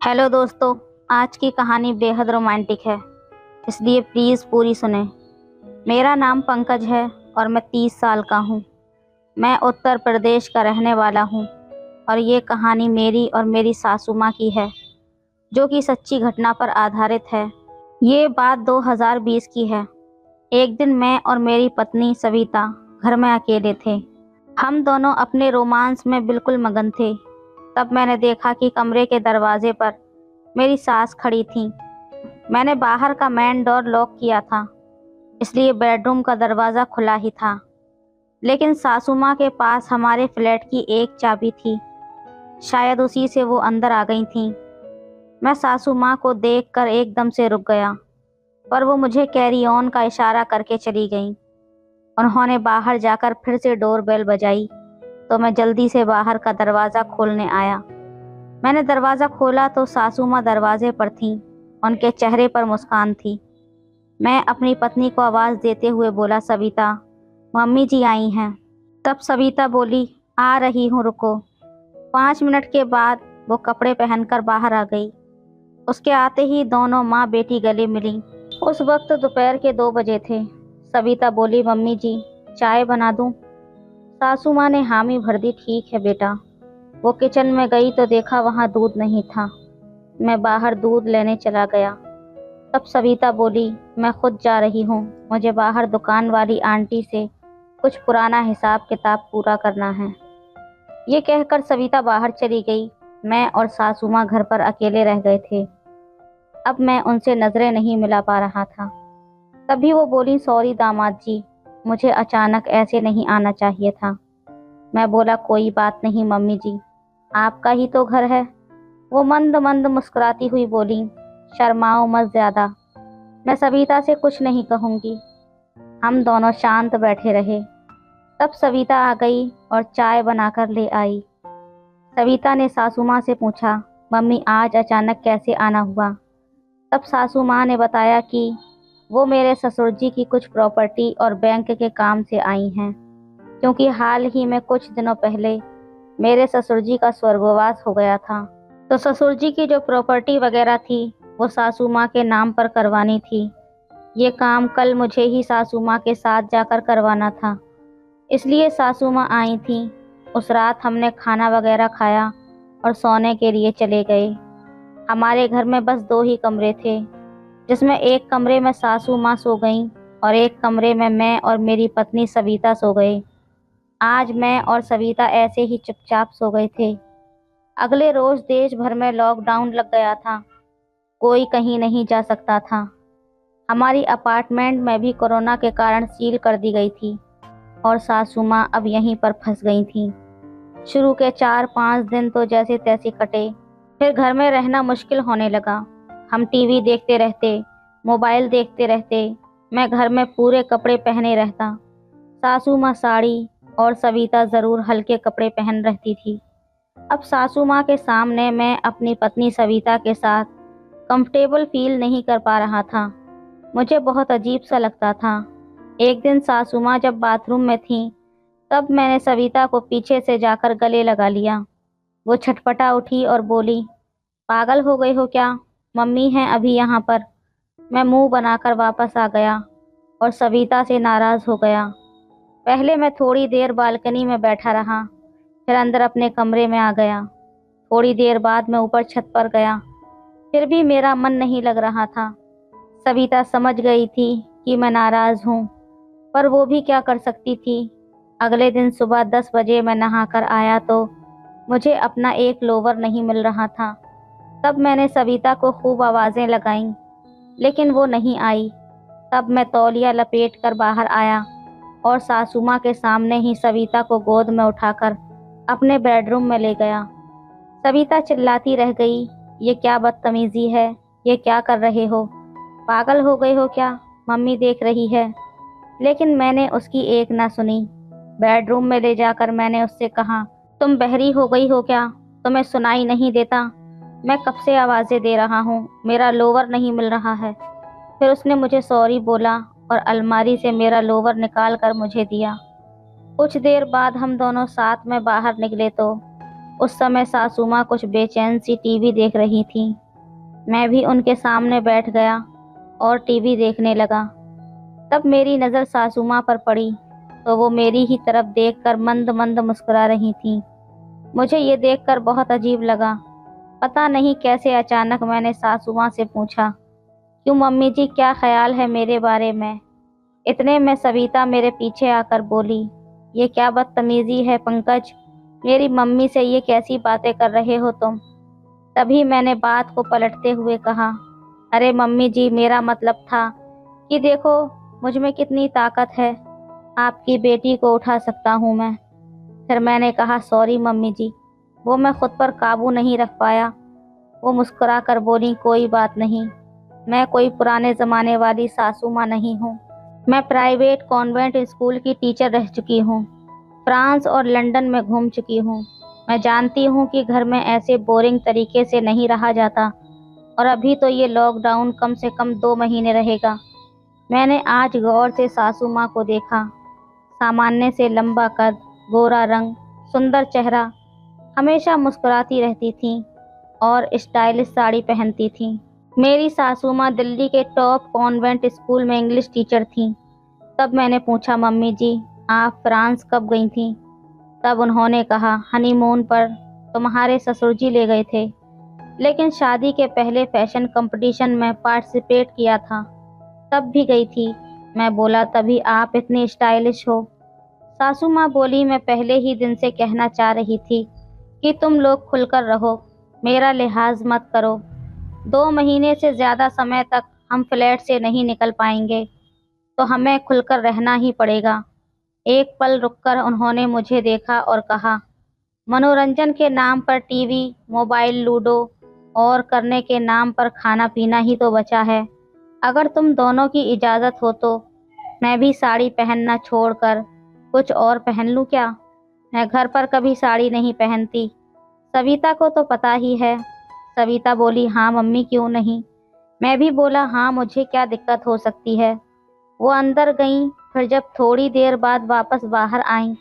Hello दोस्तों। आज की कहानी बेहद रोमांटिक है, इसलिए प्लीज़ पूरी सुने। मेरा नाम पंकज है और मैं 30 साल का हूँ। मैं उत्तर प्रदेश का रहने वाला हूँ और ये कहानी मेरी और मेरी सासू माँ की है, जो कि सच्ची घटना पर आधारित है। ये बात 2020 की है। एक दिन मैं और मेरी पत्नी सविता घर में अकेले थे। हम दोनों अपने रोमांस में बिल्कुल मगन थे। तब मैंने देखा कि कमरे के दरवाजे पर मेरी सास खड़ी थी। मैंने बाहर का मेन डोर लॉक किया था, इसलिए बेडरूम का दरवाज़ा खुला ही था। लेकिन सासू माँ के पास हमारे फ्लैट की एक चाबी थी। शायद उसी से वो अंदर आ गई थीं। मैं सासू माँ को देखकर एकदम से रुक गया, पर वो मुझे कैरी ऑन का इशारा करके चली गईं। उन्होंने बाहर जाकर फिर से डोर बेल बजाई, तो मैं जल्दी से बाहर का दरवाज़ा खोलने आया। मैंने दरवाज़ा खोला तो सासू माँ दरवाजे पर थीं। उनके चेहरे पर मुस्कान थी। मैं अपनी पत्नी को आवाज़ देते हुए बोला, सविता, मम्मी जी आई हैं। तब सविता बोली, आ रही हूँ, रुको। 5 मिनट के बाद वो कपड़े पहनकर बाहर आ गई। उसके आते ही दोनों माँ बेटी गले मिली। उस वक्त दोपहर के 2 बजे थे। सविता बोली, मम्मी जी, चाय बना दूँ? सासू माँ ने हामी भर दी, ठीक है बेटा। वो किचन में गई तो देखा वहाँ दूध नहीं था। मैं बाहर दूध लेने चला गया। तब सविता बोली, मैं खुद जा रही हूँ, मुझे बाहर दुकान वाली आंटी से कुछ पुराना हिसाब किताब पूरा करना है। ये कहकर सविता बाहर चली गई। मैं और सासू माँ घर पर अकेले रह गए थे। अब मैं उनसे नजरें नहीं मिला पा रहा था। तभी वो बोली, सॉरी दामाद जी, मुझे अचानक ऐसे नहीं आना चाहिए था। मैं बोला, कोई बात नहीं मम्मी जी, आपका ही तो घर है। वो मंद मंद मुस्कुराती हुई बोली, शर्माओ मत ज्यादा, मैं सविता से कुछ नहीं कहूँगी। हम दोनों शांत बैठे रहे। तब सविता आ गई और चाय बनाकर ले आई। सविता ने सासू माँ से पूछा, मम्मी आज अचानक कैसे आना हुआ? तब सासू माँ ने बताया कि वो मेरे ससुर जी की कुछ प्रॉपर्टी और बैंक के काम से आई हैं, क्योंकि हाल ही में कुछ दिनों पहले मेरे ससुर जी का स्वर्गवास हो गया था। तो ससुर जी की जो प्रॉपर्टी वगैरह थी वो सासू माँ के नाम पर करवानी थी। ये काम कल मुझे ही सासू माँ के साथ जाकर करवाना था, इसलिए सासू माँ आई थी। उस रात हमने खाना वगैरह खाया और सोने के लिए चले गए। हमारे घर में बस 2 ही कमरे थे, जिसमें एक कमरे में सासू माँ सो गईं और एक कमरे में मैं और मेरी पत्नी सविता सो गए। आज मैं और सविता ऐसे ही चुपचाप सो गए थे। अगले रोज देश भर में लॉकडाउन लग गया था। कोई कहीं नहीं जा सकता था। हमारी अपार्टमेंट में भी कोरोना के कारण सील कर दी गई थी और सासू माँ अब यहीं पर फंस गई थी। शुरू के 4-5 दिन तो जैसे तैसे कटे, फिर घर में रहना मुश्किल होने लगा। हम टीवी देखते रहते, मोबाइल देखते रहते। मैं घर में पूरे कपड़े पहने रहता। सासू माँ साड़ी और सविता ज़रूर हल्के कपड़े पहन रहती थी। अब सासू माँ के सामने मैं अपनी पत्नी सविता के साथ कंफर्टेबल फील नहीं कर पा रहा था। मुझे बहुत अजीब सा लगता था। एक दिन सासू माँ जब बाथरूम में थीं, तब मैंने सविता को पीछे से जाकर गले लगा लिया। वो छटपटा उठी और बोली, पागल हो गई हो क्या? मम्मी हैं अभी यहाँ पर। मैं मुंह बनाकर वापस आ गया और सविता से नाराज़ हो गया। पहले मैं थोड़ी देर बालकनी में बैठा रहा, फिर अंदर अपने कमरे में आ गया। थोड़ी देर बाद मैं ऊपर छत पर गया, फिर भी मेरा मन नहीं लग रहा था। सविता समझ गई थी कि मैं नाराज़ हूँ, पर वो भी क्या कर सकती थी। अगले दिन सुबह 10 बजे मैं नहाकर आया तो मुझे अपना एक लोवर नहीं मिल रहा था। तब मैंने सविता को खूब आवाज़ें लगाईं, लेकिन वो नहीं आई। तब मैं तौलिया लपेट कर बाहर आया और सासू माँ के सामने ही सविता को गोद में उठाकर अपने बेडरूम में ले गया। सविता चिल्लाती रह गई, ये क्या बदतमीजी है, ये क्या कर रहे हो? पागल हो गए हो क्या? मम्मी देख रही है। लेकिन मैंने उसकी एक ना सुनी। बेडरूम में ले जाकर मैंने उससे कहा, तुम बहरी हो गई हो क्या? तुम्हें सुनाई नहीं देता? मैं कब से आवाज़ें दे रहा हूँ, मेरा लोवर नहीं मिल रहा है। फिर उसने मुझे सॉरी बोला और अलमारी से मेरा लोवर निकाल कर मुझे दिया। कुछ देर बाद हम दोनों साथ में बाहर निकले तो उस समय सासू माँ कुछ बेचैन सी टीवी देख रही थीं। मैं भी उनके सामने बैठ गया और टीवी देखने लगा। तब मेरी नज़र सासू माँ पर पड़ी तो वो मेरी ही तरफ देखकर मंद मंद मुस्कुरा रही थीं। मुझे ये देखकर बहुत अजीब लगा। पता नहीं कैसे अचानक मैंने सासू माँ से पूछा, क्यों मम्मी जी, क्या ख्याल है मेरे बारे में? इतने में सविता मेरे पीछे आकर बोली, ये क्या बदतमीजी है पंकज, मेरी मम्मी से ये कैसी बातें कर रहे हो तुम? तभी मैंने बात को पलटते हुए कहा, अरे मम्मी जी, मेरा मतलब था कि देखो मुझ में कितनी ताकत है, आपकी बेटी को उठा सकता हूँ मैं। फिर मैंने कहा, सॉरी मम्मी जी, वो मैं खुद पर काबू नहीं रख पाया। वो मुस्कुरा कर बोली, कोई बात नहीं, मैं कोई पुराने ज़माने वाली सासू माँ नहीं हूँ। मैं प्राइवेट कॉन्वेंट स्कूल की टीचर रह चुकी हूँ, फ्रांस और लंदन में घूम चुकी हूँ। मैं जानती हूँ कि घर में ऐसे बोरिंग तरीके से नहीं रहा जाता, और अभी तो ये लॉकडाउन कम से कम 2 महीने रहेगा। मैंने आज गौर से सासू माँ को देखा। सामान्य से लंबा कद, गोरा रंग, सुंदर चेहरा, हमेशा मुस्कुराती रहती थीं और स्टाइलिश साड़ी पहनती थीं। मेरी सासू माँ दिल्ली के टॉप कॉन्वेंट स्कूल में इंग्लिश टीचर थीं। तब मैंने पूछा, मम्मी जी, आप फ्रांस कब गई थीं? तब उन्होंने कहा, हनीमून पर तुम्हारे ससुर जी ले गए थे, लेकिन शादी के पहले फैशन कंपटीशन में पार्टिसिपेट किया था, तब भी गई थी। मैं बोला, तभी आप इतनी स्टाइलिश हो। सासू माँ बोली, मैं पहले ही दिन से कहना चाह रही थी कि तुम लोग खुलकर रहो, मेरा लिहाज मत करो। 2 महीने से ज़्यादा समय तक हम फ्लैट से नहीं निकल पाएंगे, तो हमें खुलकर रहना ही पड़ेगा। एक पल रुककर उन्होंने मुझे देखा और कहा, मनोरंजन के नाम पर टीवी, मोबाइल, लूडो और करने के नाम पर खाना पीना ही तो बचा है। अगर तुम दोनों की इजाज़त हो तो मैं भी साड़ी पहनना छोड़कर कुछ और पहन लूँ क्या? मैं घर पर कभी साड़ी नहीं पहनती, सविता को तो पता ही है। सविता बोली, हाँ मम्मी, क्यों नहीं। मैं भी बोला, हाँ, मुझे क्या दिक्कत हो सकती है। वो अंदर गईं, फिर जब थोड़ी देर बाद वापस बाहर आईं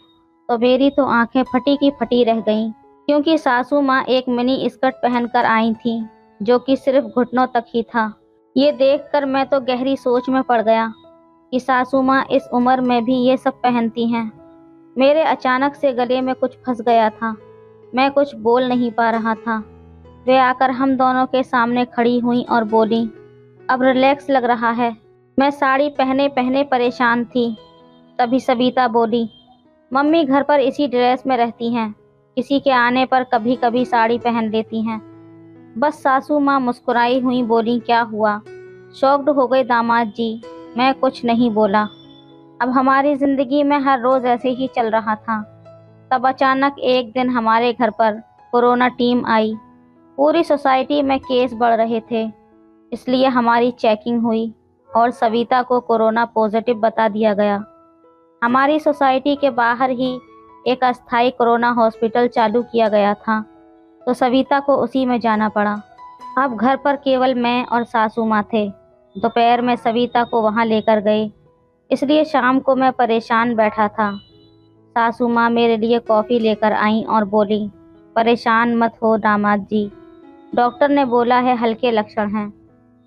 तो मेरी तो आंखें फटी की फटी रह गईं, क्योंकि सासू माँ एक मिनी स्कर्ट पहनकर आई थीं, जो कि सिर्फ घुटनों तक ही था। ये देखकर मैं तो गहरी सोच में पड़ गया कि सासू माँ इस उम्र में भी ये सब पहनती हैं। मेरे अचानक से गले में कुछ फंस गया था, मैं कुछ बोल नहीं पा रहा था। वे आकर हम दोनों के सामने खड़ी हुईं और बोलीं, अब रिलैक्स लग रहा है। मैं साड़ी पहने पहने परेशान थी। तभी सविता बोली, मम्मी घर पर इसी ड्रेस में रहती हैं, किसी के आने पर कभी कभी साड़ी पहन लेती हैं। बस सासू माँ मुस्कुराई हुई बोली, क्या हुआ, शॉक्ड हो गए दामाद जी? मैं कुछ नहीं बोला। अब हमारी ज़िंदगी में हर रोज़ ऐसे ही चल रहा था। तब अचानक एक दिन हमारे घर पर कोरोना टीम आई। पूरी सोसाइटी में केस बढ़ रहे थे, इसलिए हमारी चेकिंग हुई और सविता को कोरोना पॉजिटिव बता दिया गया। हमारी सोसाइटी के बाहर ही एक अस्थायी कोरोना हॉस्पिटल चालू किया गया था, तो सविता को उसी में जाना पड़ा। अब घर पर केवल मैं और सासू माँ थे। दोपहर में सविता को वहाँ लेकर गए, इसलिए शाम को मैं परेशान बैठा था। सासू माँ मेरे लिए कॉफ़ी लेकर आईं और बोली, परेशान मत हो दामाद जी, डॉक्टर ने बोला है हल्के लक्षण हैं,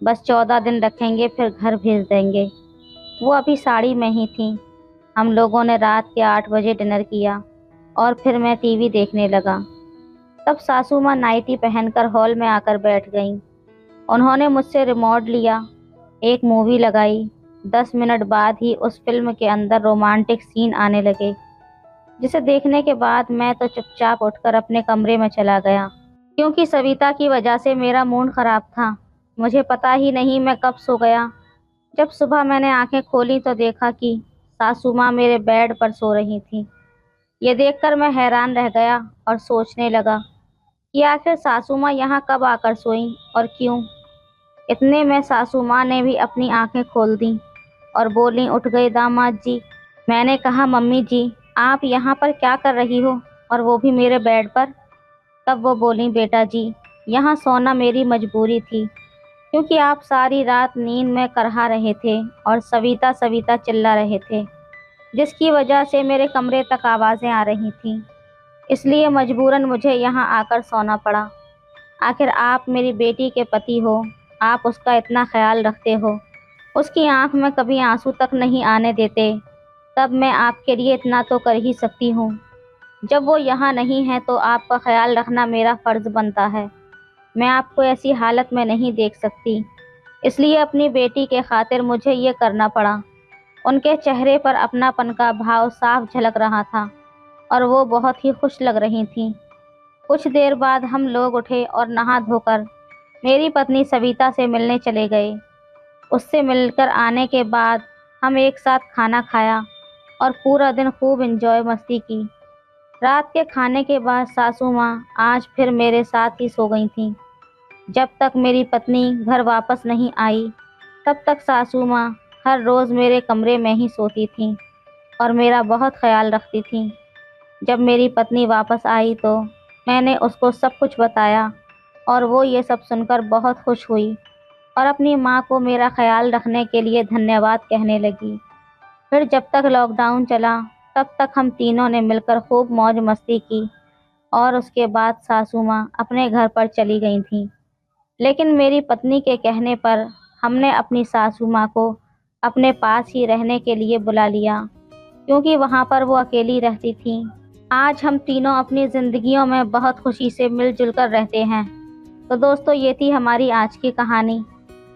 बस 14 दिन रखेंगे फिर घर भेज देंगे। वो अभी साड़ी में ही थी। हम लोगों ने रात के 8 बजे डिनर किया और फिर मैं टीवी देखने लगा। तब सासू माँ नाइटी पहनकर हॉल में आकर बैठ गईं। उन्होंने मुझसे रिमोट लिया, एक मूवी लगाई। 10 मिनट बाद ही उस फिल्म के अंदर रोमांटिक सीन आने लगे, जिसे देखने के बाद मैं तो चुपचाप उठकर अपने कमरे में चला गया, क्योंकि सविता की वजह से मेरा मूड खराब था। मुझे पता ही नहीं मैं कब सो गया। जब सुबह मैंने आंखें खोली तो देखा कि सासू माँ मेरे बेड पर सो रही थी। ये देखकर मैं हैरान रह गया और सोचने लगा कि आखिर सासू माँ यहाँ कब आकर सोईं और क्यों। इतने में सासू माँ ने भी अपनी आंखें खोल दी और बोली, उठ गए दामाद जी। मैंने कहा, मम्मी जी, आप यहाँ पर क्या कर रही हो, और वो भी मेरे बेड पर? तब वो बोली, बेटा जी, यहाँ सोना मेरी मजबूरी थी, क्योंकि आप सारी रात नींद में करहा रहे थे और सविता सविता चिल्ला रहे थे, जिसकी वजह से मेरे कमरे तक आवाज़ें आ रही थीं। इसलिए मजबूरन मुझे यहाँ आकर सोना पड़ा। आखिर आप मेरी बेटी के पति हो, आप उसका इतना ख्याल रखते हो, उसकी आंख में कभी आंसू तक नहीं आने देते, तब मैं आपके लिए इतना तो कर ही सकती हूँ। जब वो यहाँ नहीं है तो आपका ख्याल रखना मेरा फ़र्ज़ बनता है। मैं आपको ऐसी हालत में नहीं देख सकती, इसलिए अपनी बेटी के खातिर मुझे ये करना पड़ा। उनके चेहरे पर अपनापन का भाव साफ झलक रहा था और वो बहुत ही खुश लग रही थीं। कुछ देर बाद हम लोग उठे और नहा धोकर मेरी पत्नी सविता से मिलने चले गए। उससे मिलकर आने के बाद हम एक साथ खाना खाया और पूरा दिन खूब एंजॉय मस्ती की। रात के खाने के बाद सासू माँ आज फिर मेरे साथ ही सो गई थीं। जब तक मेरी पत्नी घर वापस नहीं आई, तब तक सासू माँ हर रोज़ मेरे कमरे में ही सोती थीं और मेरा बहुत ख्याल रखती थीं। जब मेरी पत्नी वापस आई तो मैंने उसको सब कुछ बताया और वो ये सब सुनकर बहुत खुश हुई और अपनी माँ को मेरा ख्याल रखने के लिए धन्यवाद कहने लगी। फिर जब तक लॉकडाउन चला, तब तक हम तीनों ने मिलकर खूब मौज मस्ती की और उसके बाद सासू माँ अपने घर पर चली गई थीं। लेकिन मेरी पत्नी के कहने पर हमने अपनी सासू माँ को अपने पास ही रहने के लिए बुला लिया, क्योंकि वहाँ पर वो अकेली रहती थीं। आज हम तीनों अपनी ज़िंदगियों में बहुत खुशी से मिलजुल कर रहते हैं। तो दोस्तों, ये थी हमारी आज की कहानी।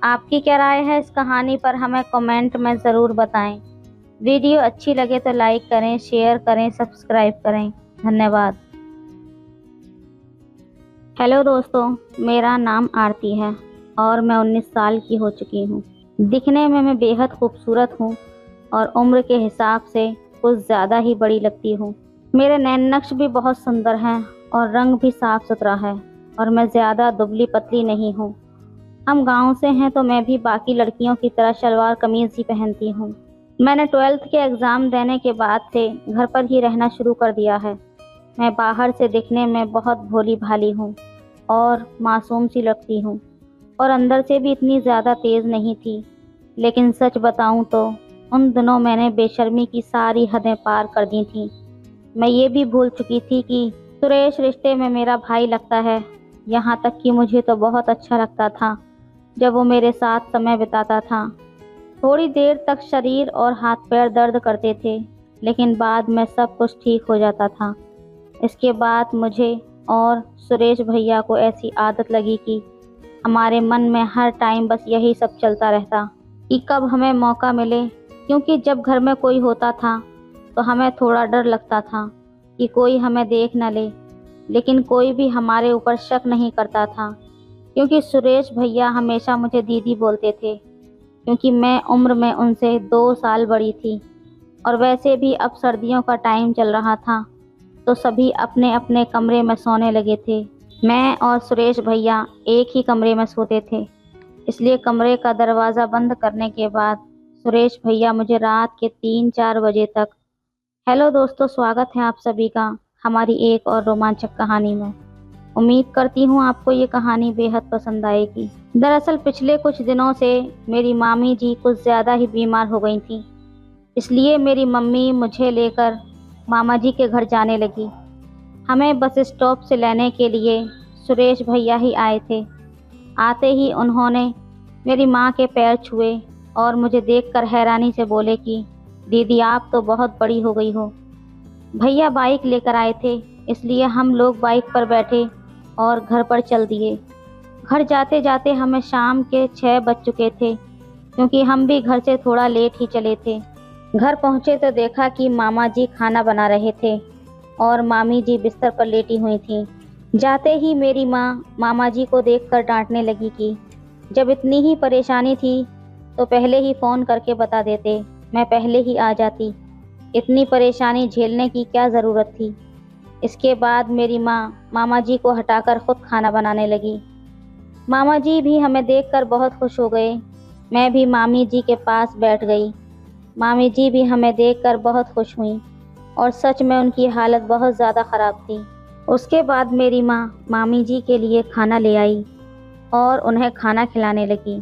आपकी क्या राय है इस कहानी पर, हमें कमेंट में ज़रूर बताएं। वीडियो अच्छी लगे तो लाइक करें, शेयर करें, सब्सक्राइब करें। धन्यवाद। हेलो दोस्तों, मेरा नाम आरती है और मैं 19 साल की हो चुकी हूँ। दिखने में मैं बेहद खूबसूरत हूँ और उम्र के हिसाब से कुछ ज़्यादा ही बड़ी लगती हूँ। मेरे नैन नक्श भी बहुत सुंदर हैं और रंग भी साफ़ सुथरा है और मैं ज़्यादा दुबली पतली नहीं हूँ। हम गांव से हैं तो मैं भी बाकी लड़कियों की तरह शलवार कमीज़ ही पहनती हूँ। मैंने 12th के एग्ज़ाम देने के बाद से घर पर ही रहना शुरू कर दिया है। मैं बाहर से दिखने में बहुत भोली भाली हूँ और मासूम सी लगती हूँ और अंदर से भी इतनी ज़्यादा तेज़ नहीं थी। लेकिन सच बताऊँ तो उन दिनों मैंने बेशर्मी की सारी हदें पार कर दी थीं। मैं ये भी भूल चुकी थी कि सुरेश रिश्ते में मेरा भाई लगता है। यहाँ तक कि मुझे तो बहुत अच्छा लगता था जब वो मेरे साथ समय बिताता था। थोड़ी देर तक शरीर और हाथ पैर दर्द करते थे, लेकिन बाद में सब कुछ ठीक हो जाता था। इसके बाद मुझे और सुरेश भैया को ऐसी आदत लगी कि हमारे मन में हर टाइम बस यही सब चलता रहता कि कब हमें मौका मिले, क्योंकि जब घर में कोई होता था तो हमें थोड़ा डर लगता था कि कोई हमें देख न ले, लेकिन कोई भी हमारे ऊपर शक नहीं करता था, क्योंकि सुरेश भैया हमेशा मुझे दीदी बोलते थे, क्योंकि मैं उम्र में उनसे 2 साल बड़ी थी। और वैसे भी अब सर्दियों का टाइम चल रहा था तो सभी अपने अपने कमरे में सोने लगे थे। मैं और सुरेश भैया एक ही कमरे में सोते थे, इसलिए कमरे का दरवाज़ा बंद करने के बाद सुरेश भैया मुझे रात के 3-4 बजे तक। हेलो दोस्तों, स्वागत है आप सभी का हमारी एक और रोमांचक कहानी में। उम्मीद करती हूँ आपको ये कहानी बेहद पसंद आएगी। दरअसल पिछले कुछ दिनों से मेरी मामी जी कुछ ज़्यादा ही बीमार हो गई थी, इसलिए मेरी मम्मी मुझे लेकर मामा जी के घर जाने लगी। हमें बस स्टॉप से लेने के लिए सुरेश भैया ही आए थे। आते ही उन्होंने मेरी माँ के पैर छुए और मुझे देखकर हैरानी से बोले कि दीदी, आप तो बहुत बड़ी हो गई हो। भैया बाइक लेकर आए थे, इसलिए हम लोग बाइक पर बैठे और घर पर चल दिए। घर जाते जाते हमें शाम के 6 बज चुके थे, क्योंकि हम भी घर से थोड़ा लेट ही चले थे। घर पहुँचे तो देखा कि मामा जी खाना बना रहे थे और मामी जी बिस्तर पर लेटी हुई थीं। जाते ही मेरी माँ मामा जी को देखकर डांटने लगी कि जब इतनी ही परेशानी थी तो पहले ही फ़ोन करके बता देते, मैं पहले ही आ जाती। इतनी परेशानी झेलने की क्या ज़रूरत थी। इसके बाद मेरी माँ मामा जी को हटाकर खुद खाना बनाने लगी। मामा जी भी हमें देखकर बहुत खुश हो गए। मैं भी मामी जी के पास बैठ गई। मामी जी भी हमें देखकर बहुत खुश हुईं और सच में उनकी हालत बहुत ज़्यादा ख़राब थी। उसके बाद मेरी माँ मामी जी के लिए खाना ले आई और उन्हें खाना खिलाने लगी।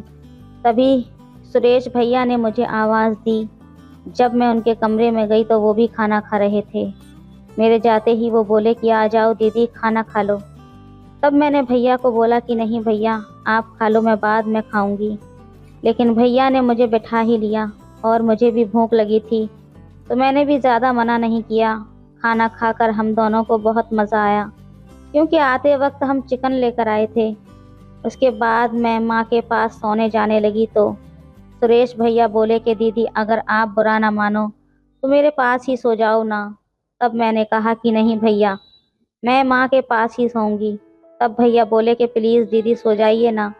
तभी सुरेश भैया ने मुझे आवाज़ दी। जब मैं उनके कमरे में गई तो वो भी खाना खा रहे थे। मेरे जाते ही वो बोले कि आ जाओ दीदी, खाना खा लो। तब मैंने भैया को बोला कि नहीं भैया, आप खा लो, मैं बाद में खाऊंगी। लेकिन भैया ने मुझे बैठा ही लिया और मुझे भी भूख लगी थी, तो मैंने भी ज़्यादा मना नहीं किया। खाना खाकर हम दोनों को बहुत मज़ा आया, क्योंकि आते वक्त हम चिकन लेकर आए थे। उसके बाद मैं माँ के पास सोने जाने लगी तो सुरेश भैया बोले कि दीदी, अगर आप बुरा ना मानो तो मेरे पास ही सो जाओ ना। तब मैंने कहा कि नहीं भैया, मैं माँ के पास ही सोऊंगी। तब भैया बोले कि प्लीज़ दीदी सो जाइए ना,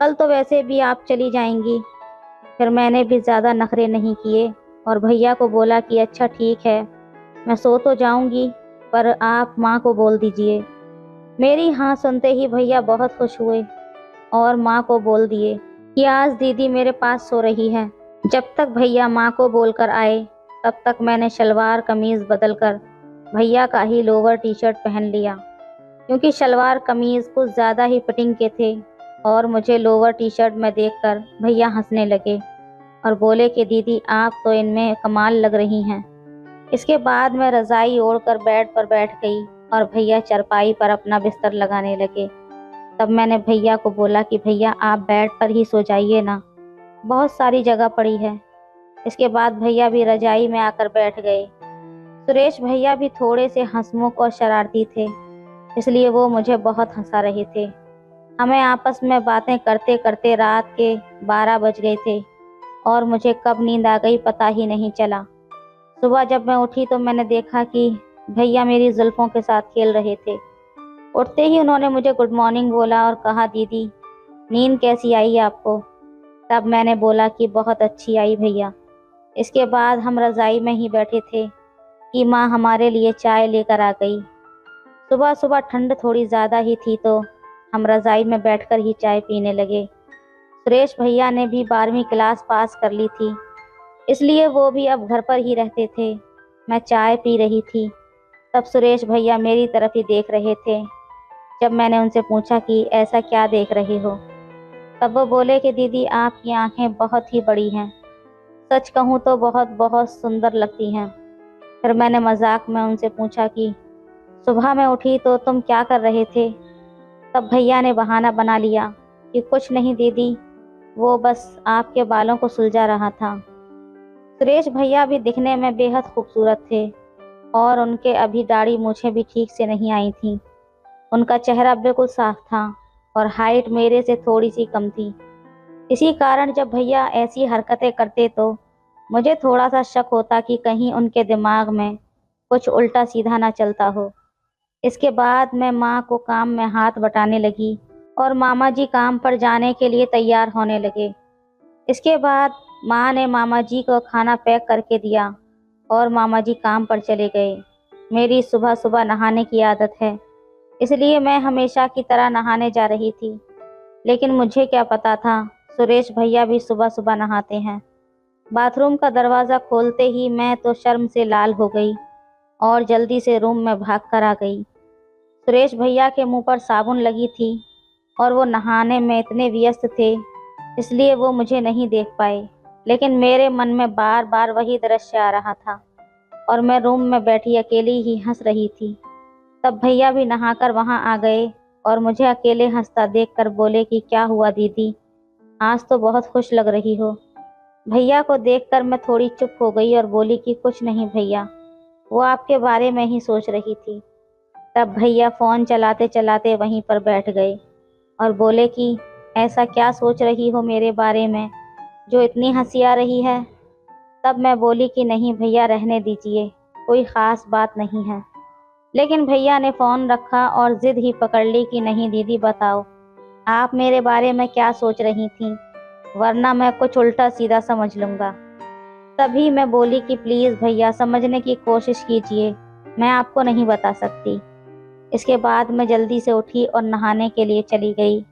कल तो वैसे भी आप चली जाएंगी। फिर मैंने भी ज़्यादा नखरे नहीं किए और भैया को बोला कि अच्छा ठीक है, मैं सो तो जाऊंगी, पर आप माँ को बोल दीजिए। मेरी हाँ सुनते ही भैया बहुत खुश हुए और माँ को बोल दिए कि आज दीदी मेरे पास सो रही है। जब तक भैया माँ को बोलकर आए, तब तक मैंने शलवार कमीज़ बदलकर भैया का ही लोअर टी शर्ट पहन लिया, क्योंकि शलवार कमीज़ कुछ ज़्यादा ही फिटिंग के थे। और मुझे लोअर टी शर्ट में देखकर भैया हंसने लगे और बोले कि दीदी, आप तो इनमें कमाल लग रही हैं। इसके बाद मैं रज़ाई ओढ़कर बेड पर बैठ गई और भैया चारपाई पर अपना बिस्तर लगाने लगे। तब मैंने भैया को बोला कि भैया आप बेड पर ही सो जाइए ना, बहुत सारी जगह पड़ी है। इसके बाद भैया भी रज़ाई में आकर बैठ गए। सुरेश भैया भी थोड़े से हंसमुख और शरारती थे, इसलिए वो मुझे बहुत हंसा रहे थे। हमें आपस में बातें करते करते रात के 12 बज गए थे और मुझे कब नींद आ गई पता ही नहीं चला। सुबह जब मैं उठी तो मैंने देखा कि भैया मेरी जुल्फ़ों के साथ खेल रहे थे। उठते ही उन्होंने मुझे गुड मॉर्निंग बोला और कहा, दीदी नींद कैसी आई आपको? तब मैंने बोला कि बहुत अच्छी आई भैया। इसके बाद हम रज़ाई में ही बैठे थे कि माँ हमारे लिए चाय लेकर आ गई। सुबह सुबह ठंड थोड़ी ज़्यादा ही थी तो हम रज़ाई में बैठकर ही चाय पीने लगे। सुरेश भैया ने भी 12वीं क्लास पास कर ली थी, इसलिए वो भी अब घर पर ही रहते थे। मैं चाय पी रही थी, तब सुरेश भैया मेरी तरफ ही देख रहे थे। जब मैंने उनसे पूछा कि ऐसा क्या देख रहे हो, तब वो बोले कि दीदी आपकी आंखें बहुत ही बड़ी हैं, सच कहूँ तो बहुत बहुत सुंदर लगती हैं। फिर मैंने मजाक में उनसे पूछा कि सुबह मैं उठी तो तुम क्या कर रहे थे? तब भैया ने बहाना बना लिया कि कुछ नहीं दीदी, वो बस आपके बालों को सुलझा रहा था। सुरेश भैया भी दिखने में बेहद खूबसूरत थे और उनके अभी दाढ़ी मूछें भी ठीक से नहीं आई थीं। उनका चेहरा बिल्कुल साफ था और हाइट मेरे से थोड़ी सी कम थी। इसी कारण जब भैया ऐसी हरकतें करते तो मुझे थोड़ा सा शक होता कि कहीं उनके दिमाग में कुछ उल्टा सीधा ना चलता हो। इसके बाद मैं माँ को काम में हाथ बटाने लगी और मामा जी काम पर जाने के लिए तैयार होने लगे। इसके बाद माँ ने मामा जी को खाना पैक करके दिया और मामा जी काम पर चले गए। मेरी सुबह सुबह नहाने की आदत है, इसलिए मैं हमेशा की तरह नहाने जा रही थी। लेकिन मुझे क्या पता था सुरेश भैया भी सुबह सुबह नहाते हैं। बाथरूम का दरवाज़ा खोलते ही मैं तो शर्म से लाल हो गई और जल्दी से रूम में भाग कर आ गई। सुरेश भैया के मुंह पर साबुन लगी थी और वो नहाने में इतने व्यस्त थे, इसलिए वो मुझे नहीं देख पाए। लेकिन मेरे मन में बार बार वही दृश्य आ रहा था और मैं रूम में बैठी अकेली ही हंस रही थी। तब भैया भी नहाकर वहां आ गए और मुझे अकेले हंसता देखकर बोले कि क्या हुआ दीदी, आज तो बहुत खुश लग रही हो। भैया को देखकर मैं थोड़ी चुप हो गई और बोली कि कुछ नहीं भैया, वो आपके बारे में ही सोच रही थी। तब भैया फ़ोन चलाते चलाते वहीं पर बैठ गए और बोले कि ऐसा क्या सोच रही हो मेरे बारे में जो इतनी हंसी आ रही है? तब मैं बोली कि नहीं भैया, रहने दीजिए, कोई ख़ास बात नहीं है। लेकिन भैया ने फ़ोन रखा और ज़िद ही पकड़ ली कि नहीं दीदी बताओ, आप मेरे बारे में क्या सोच रही थीं, वरना मैं कुछ उल्टा सीधा समझ लूँगा। तभी मैं बोली कि प्लीज़ भैया समझने की कोशिश कीजिए, मैं आपको नहीं बता सकती। इसके बाद मैं जल्दी से उठी और नहाने के लिए चली गई।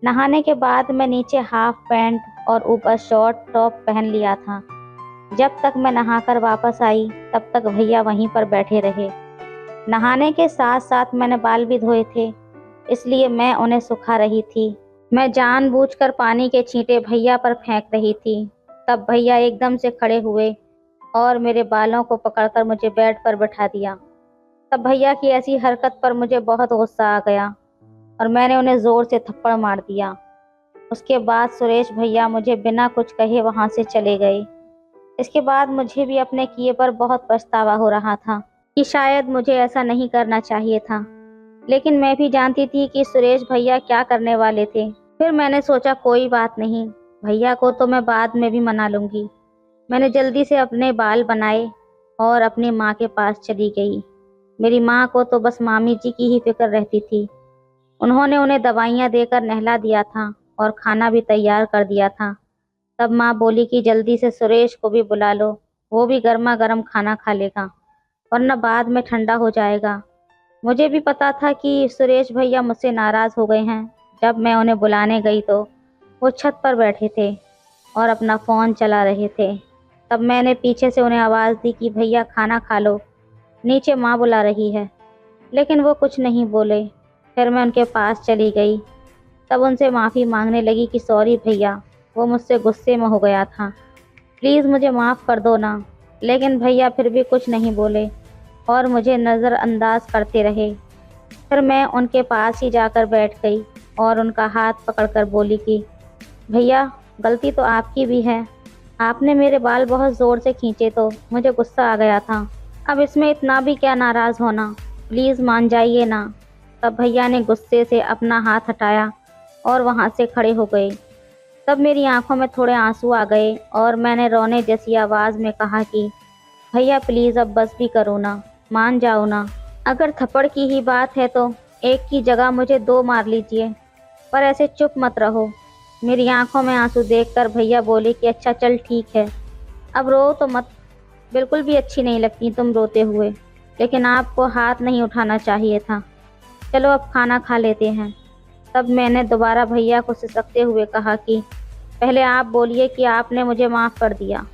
नहाने के बाद मैं नीचे हाफ पैंट और ऊपर शॉर्ट टॉप पहन लिया था। जब तक मैं नहाकर वापस आई तब तक भैया वहीं पर बैठे रहे। नहाने के साथ साथ मैंने बाल भी धोए थे, इसलिए मैं उन्हें सुखा रही थी। मैं जानबूझकर पानी के छींटे भैया पर फेंक रही थी। तब भैया एकदम से खड़े हुए और मेरे बालों को पकड़कर मुझे बेड पर बैठा दिया। तब भैया की ऐसी हरकत पर मुझे बहुत गुस्सा आ गया और मैंने उन्हें ज़ोर से थप्पड़ मार दिया। उसके बाद सुरेश भैया मुझे बिना कुछ कहे वहाँ से चले गए। इसके बाद मुझे भी अपने किए पर बहुत पछतावा हो रहा था कि शायद मुझे ऐसा नहीं करना चाहिए था, लेकिन मैं भी जानती थी कि सुरेश भैया क्या करने वाले थे। फिर मैंने सोचा कोई बात नहीं, भैया को तो मैं बाद में भी मना लूँगी। मैंने जल्दी से अपने बाल बनाए और अपनी माँ के पास चली गई। मेरी माँ को तो बस मामी जी की ही फिक्र रहती थी। उन्होंने उन्हें दवाइयाँ देकर नहला दिया था और खाना भी तैयार कर दिया था। तब माँ बोली कि जल्दी से सुरेश को भी बुला लो, वो भी गर्मा गर्म खाना खा लेगा, वरना बाद में ठंडा हो जाएगा। मुझे भी पता था कि सुरेश भैया मुझसे नाराज़ हो गए हैं। जब मैं उन्हें बुलाने गई तो वो छत पर बैठे थे और अपना फ़ोन चला रहे थे। तब मैंने पीछे से उन्हें आवाज़ दी कि भैया खाना खा लो, नीचे माँ बुला रही है, लेकिन वो कुछ नहीं बोले। फिर मैं उनके पास चली गई। तब उनसे माफ़ी मांगने लगी कि सॉरी भैया, वो मुझसे गुस्से में हो गया था, प्लीज़ मुझे माफ़ कर दो ना। लेकिन भैया फिर भी कुछ नहीं बोले और मुझे नज़रअंदाज करते रहे। फिर मैं उनके पास ही जाकर बैठ गई और उनका हाथ पकड़कर बोली कि भैया, गलती तो आपकी भी है, आपने मेरे बाल बहुत ज़ोर से खींचे तो मुझे गुस्सा आ गया था। अब इसमें इतना भी क्या नाराज़ होना, प्लीज़ मान जाइए ना। तब भैया ने गुस्से से अपना हाथ हटाया और वहाँ से खड़े हो गए। तब मेरी आंखों में थोड़े आंसू आ गए और मैंने रोने जैसी आवाज़ में कहा कि भैया प्लीज़ अब बस भी करो ना, मान जाओ ना। अगर थप्पड़ की ही बात है तो एक की जगह मुझे 2 मार लीजिए, पर ऐसे चुप मत रहो। मेरी आंखों में आंसू देखकर भैया बोले कि अच्छा चल ठीक है, अब रो तो मत, बिल्कुल भी अच्छी नहीं लगती तुम रोते हुए, लेकिन आपको हाथ नहीं उठाना चाहिए था। चलो अब खाना खा लेते हैं। तब मैंने दोबारा भैया को सिसकते हुए कहा कि पहले आप बोलिए कि आपने मुझे माफ़ कर दिया।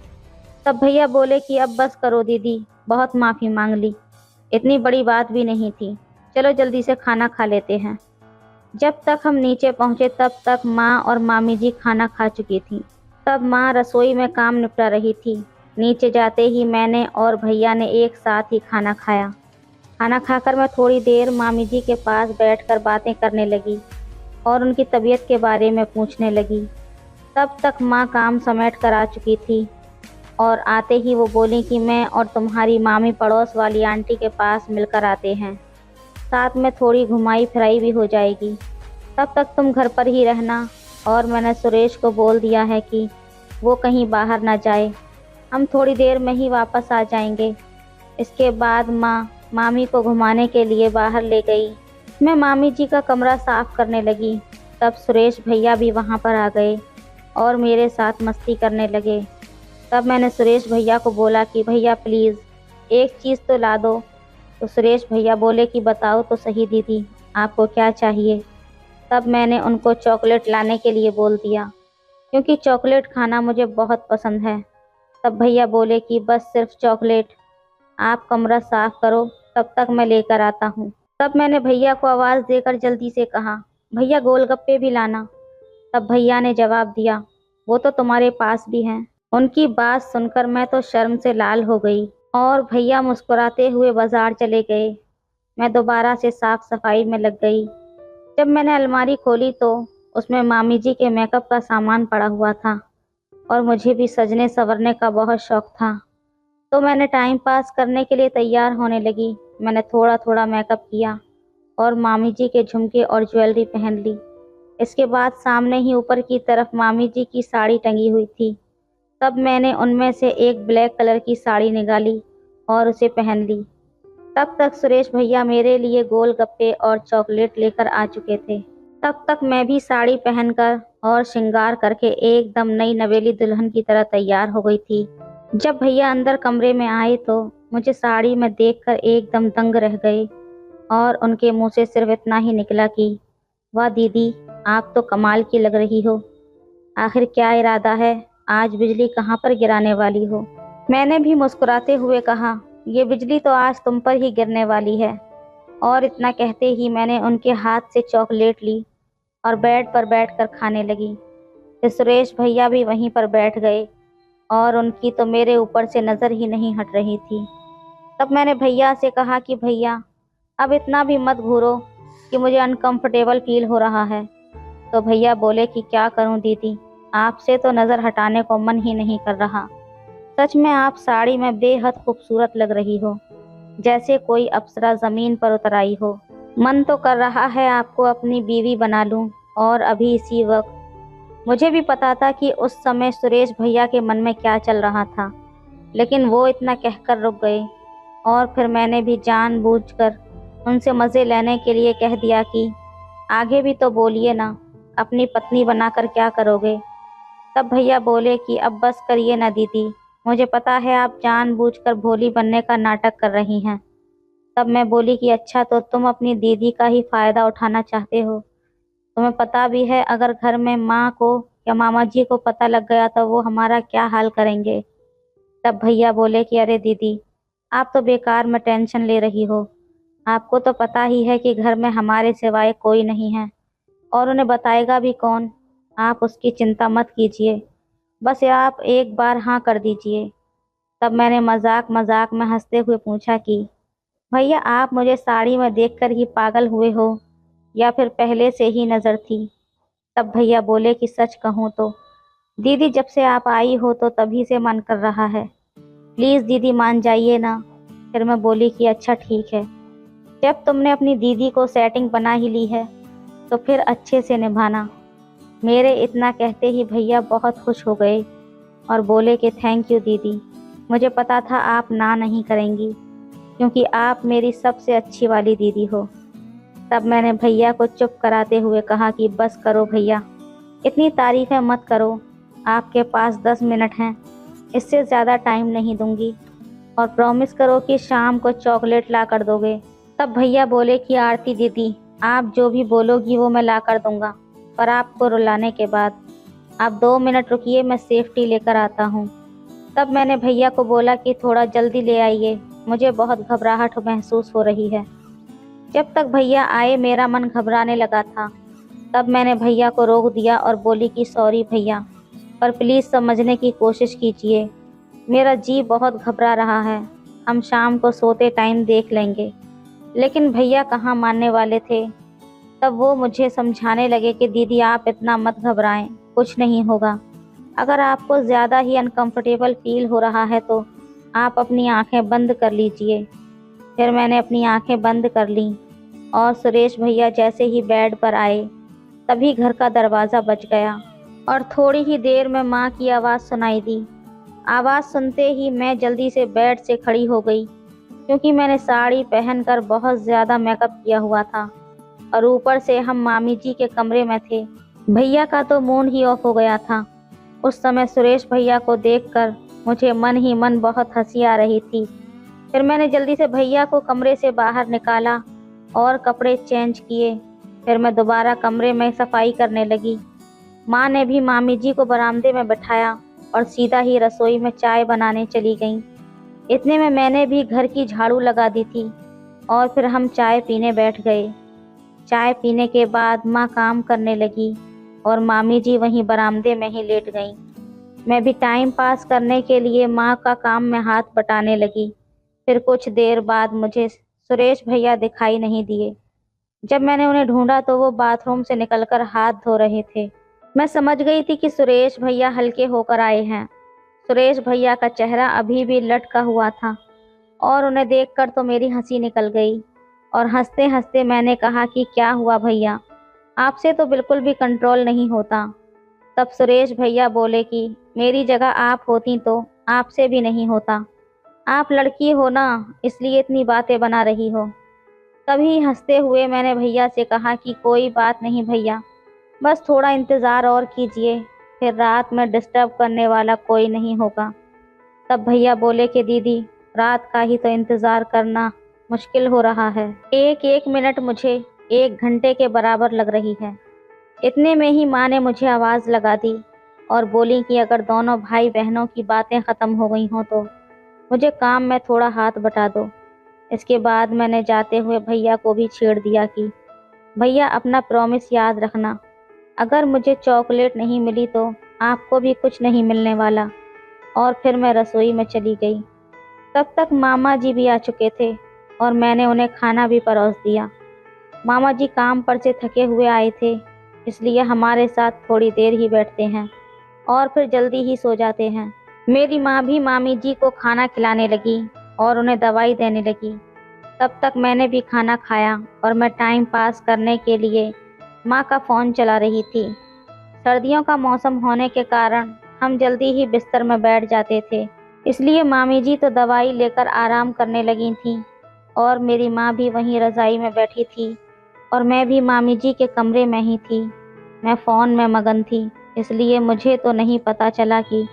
तब भैया बोले कि अब बस करो दीदी, बहुत माफ़ी मांग ली, इतनी बड़ी बात भी नहीं थी, चलो जल्दी से खाना खा लेते हैं। जब तक हम नीचे पहुँचे तब तक माँ और मामी जी खाना खा चुकी थीं। तब माँ रसोई में काम निपटा रही थी। नीचे जाते ही मैंने और भैया ने एक साथ ही खाना खाया। खाना खाकर मैं थोड़ी देर मामी जी के पास बैठकर बातें करने लगी और उनकी तबीयत के बारे में पूछने लगी। तब तक माँ काम समेट कर आ चुकी थी और आते ही वो बोली कि मैं और तुम्हारी मामी पड़ोस वाली आंटी के पास मिलकर आते हैं, साथ में थोड़ी घुमाई फिराई भी हो जाएगी, तब तक तुम घर पर ही रहना। और मैंने सुरेश को बोल दिया है कि वो कहीं बाहर ना जाए, हम थोड़ी देर में ही वापस आ जाएंगे। इसके बाद माँ मामी को घुमाने के लिए बाहर ले गई। मैं मामी जी का कमरा साफ करने लगी। तब सुरेश भैया भी वहाँ पर आ गए और मेरे साथ मस्ती करने लगे। तब मैंने सुरेश भैया को बोला कि भैया प्लीज़ एक चीज़ तो ला दो। तो सुरेश भैया बोले कि बताओ तो सही दीदी, आपको क्या चाहिए। तब मैंने उनको चॉकलेट लाने के लिए बोल दिया, क्योंकि चॉकलेट खाना मुझे बहुत पसंद है। तब भैया बोले कि बस सिर्फ चॉकलेट, आप कमरा साफ करो, तब तक मैं लेकर आता हूँ। तब मैंने भैया को आवाज़ देकर जल्दी से कहा, भैया गोलगप्पे भी लाना। तब भैया ने जवाब दिया, वो तो तुम्हारे पास भी हैं। उनकी बात सुनकर मैं तो शर्म से लाल हो गई और भैया मुस्कुराते हुए बाजार चले गए। मैं दोबारा से साफ सफाई में लग गई। जब मैंने अलमारी खोली तो उसमें मामी जी के मेकअप का सामान पड़ा हुआ था और मुझे भी सजने संवरने का बहुत शौक था, तो मैंने टाइम पास करने के लिए तैयार होने लगी। मैंने थोड़ा थोड़ा मेकअप किया और मामी जी के झुमके और ज्वेलरी पहन ली। इसके बाद सामने ही ऊपर की तरफ मामी जी की साड़ी टंगी हुई थी। तब मैंने उनमें से एक ब्लैक कलर की साड़ी निकाली और उसे पहन ली। तब तक सुरेश भैया मेरे लिए गोलगप्पे और चॉकलेट लेकर आ चुके थे। तब तक मैं भी साड़ी पहनकर और श्रृंगार करके एकदम नई नवेली दुल्हन की तरह तैयार हो गई थी। जब भैया अंदर कमरे में आए तो मुझे साड़ी में देखकर एकदम दंग रह गए और उनके मुंह से सिर्फ इतना ही निकला कि वाह दीदी, आप तो कमाल की लग रही हो। आखिर क्या इरादा है, आज बिजली कहाँ पर गिराने वाली हो। मैंने भी मुस्कुराते हुए कहा, ये बिजली तो आज तुम पर ही गिरने वाली है। और इतना कहते ही मैंने उनके हाथ से चॉकलेट ली और बेड पर बैठकर खाने लगी। फिर सुरेश भैया भी वहीं पर बैठ गए और उनकी तो मेरे ऊपर से नज़र ही नहीं हट रही थी। तब मैंने भैया से कहा कि भैया अब इतना भी मत घूरो कि मुझे अनकंफर्टेबल फील हो रहा है। तो भैया बोले कि क्या करूं दीदी, आपसे तो नज़र हटाने को मन ही नहीं कर रहा। सच में आप साड़ी में बेहद खूबसूरत लग रही हो, जैसे कोई अप्सरा ज़मीन पर उतर आई हो। मन तो कर रहा है आपको अपनी बीवी बना लूं, और अभी इसी वक्त। मुझे भी पता था कि उस समय सुरेश भैया के मन में क्या चल रहा था, लेकिन वो इतना कहकर रुक गए। और फिर मैंने भी जानबूझकर उनसे मज़े लेने के लिए कह दिया कि आगे भी तो बोलिए ना, अपनी पत्नी बनाकर क्या करोगे। तब भैया बोले कि अब बस करिए ना दीदी, मुझे पता है आप जानबूझकर भोली बनने का नाटक कर रही हैं। तब मैं बोली कि अच्छा, तो तुम अपनी दीदी का ही फ़ायदा उठाना चाहते हो। तुम्हें पता भी है अगर घर में माँ को या मामा जी को पता लग गया तो वो हमारा क्या हाल करेंगे। तब भैया बोले कि अरे दीदी, आप तो बेकार में टेंशन ले रही हो। आपको तो पता ही है कि घर में हमारे सिवाय कोई नहीं है, और उन्हें बताएगा भी कौन। आप उसकी चिंता मत कीजिए, बस आप एक बार हाँ कर दीजिए। तब मैंने मजाक मजाक में हंसते हुए पूछा कि भैया, आप मुझे साड़ी में देखकर ही पागल हुए हो या फिर पहले से ही नज़र थी। तब भैया बोले कि सच कहूँ तो दीदी, जब से आप आई हो तो तभी से मन कर रहा है। प्लीज़ दीदी मान जाइए ना। फिर मैं बोली कि अच्छा ठीक है, जब तुमने अपनी दीदी को सेटिंग बना ही ली है तो फिर अच्छे से निभाना। मेरे इतना कहते ही भैया बहुत खुश हो गए और बोले कि थैंक यू दीदी, मुझे पता था आप ना नहीं करेंगी, क्योंकि आप मेरी सबसे अच्छी वाली दीदी हो। तब मैंने भैया को चुप कराते हुए कहा कि बस करो भैया, इतनी तारीफ़ें मत करो। आपके पास 10 मिनट हैं, इससे ज़्यादा टाइम नहीं दूंगी, और प्रॉमिस करो कि शाम को चॉकलेट ला कर दोगे। तब भैया बोले कि आरती दीदी, आप जो भी बोलोगी वो मैं ला कर दूंगा, पर आपको रुलाने के बाद। आप 2 मिनट रुकिए, मैं सेफ्टी लेकर आता हूँ। तब मैंने भैया को बोला कि थोड़ा जल्दी ले आइए, मुझे बहुत घबराहट महसूस हो रही है। जब तक भैया आए मेरा मन घबराने लगा था। तब मैंने भैया को रोक दिया और बोली कि सॉरी भैया, पर प्लीज़ समझने की कोशिश कीजिए, मेरा जी बहुत घबरा रहा है। हम शाम को सोते टाइम देख लेंगे। लेकिन भैया कहाँ मानने वाले थे। तब वो मुझे समझाने लगे कि दीदी आप इतना मत घबराएं, कुछ नहीं होगा। अगर आपको ज़्यादा ही अनकंफर्टेबल फील हो रहा है तो आप अपनी आंखें बंद कर लीजिए। फिर मैंने अपनी आंखें बंद कर लीं, और सुरेश भैया जैसे ही बेड पर आए तभी घर का दरवाज़ा बज गया, और थोड़ी ही देर में माँ की आवाज़ सुनाई दी। आवाज़ सुनते ही मैं जल्दी से बेड से खड़ी हो गई, क्योंकि मैंने साड़ी पहनकर बहुत ज़्यादा मेकअप किया हुआ था, और ऊपर से हम मामी जी के कमरे में थे। भैया का तो मूड ही ऑफ हो गया था। उस समय सुरेश भैया को देखकर मुझे मन ही मन बहुत हंसी आ रही थी। फिर मैंने जल्दी से भैया को कमरे से बाहर निकाला और कपड़े चेंज किए। फिर मैं दोबारा कमरे में सफाई करने लगी। माँ ने भी मामी जी को बरामदे में बैठाया और सीधा ही रसोई में चाय बनाने चली गईं। इतने में मैंने भी घर की झाड़ू लगा दी थी, और फिर हम चाय पीने बैठ गए। चाय पीने के बाद माँ काम करने लगी और मामी जी वहीं बरामदे में ही लेट गईं। मैं भी टाइम पास करने के लिए माँ का काम में हाथ बटाने लगी। फिर कुछ देर बाद मुझे सुरेश भैया दिखाई नहीं दिए। जब मैंने उन्हें ढूंढा तो वो बाथरूम से निकलकर हाथ धो रहे थे। मैं समझ गई थी कि सुरेश भैया हल्के होकर आए हैं। सुरेश भैया का चेहरा अभी भी लटका हुआ था, और उन्हें देखकर तो मेरी हंसी निकल गई, और हंसते हंसते मैंने कहा कि क्या हुआ भैया, आपसे तो बिल्कुल भी कंट्रोल नहीं होता। तब सुरेश भैया बोले कि मेरी जगह आप होती तो आपसे भी नहीं होता। आप लड़की हो ना, इसलिए इतनी बातें बना रही हो। तभी हंसते हुए मैंने भैया से कहा कि कोई बात नहीं भैया, बस थोड़ा इंतज़ार और कीजिए, फिर रात में डिस्टर्ब करने वाला कोई नहीं होगा। तब भैया बोले कि दीदी, रात का ही तो इंतज़ार करना मुश्किल हो रहा है। एक एक मिनट मुझे 1 घंटे के बराबर लग रही है। इतने में ही माँ ने मुझे आवाज़ लगा दी और बोली कि अगर दोनों भाई बहनों की बातें ख़त्म हो गई हों तो मुझे काम में थोड़ा हाथ बटा दो। इसके बाद मैंने जाते हुए भैया को भी छेड़ दिया कि भैया, अपना प्रॉमिस याद रखना, अगर मुझे चॉकलेट नहीं मिली तो आपको भी कुछ नहीं मिलने वाला। और फिर मैं रसोई में चली गई। तब तक मामा जी भी आ चुके थे। और मैंने उन्हें खाना भी परोस दिया। मामा जी काम पर से थके हुए आए थे, इसलिए हमारे साथ थोड़ी देर ही बैठते हैं और फिर जल्दी ही सो जाते हैं। मेरी माँ भी मामी जी को खाना खिलाने लगी और उन्हें दवाई देने लगी। तब तक मैंने भी खाना खाया और मैं टाइम पास करने के लिए माँ का फ़ोन चला रही थी। सर्दियों का मौसम होने के कारण हम जल्दी ही बिस्तर में बैठ जाते थे, इसलिए मामी जी तो दवाई लेकर आराम करने लगी थीं और मेरी माँ भी वहीं रज़ाई में बैठी थी और मैं भी मामी जी के कमरे में ही थी। मैं फ़ोन में मगन थी, इसलिए मुझे तो नहीं पता चला कि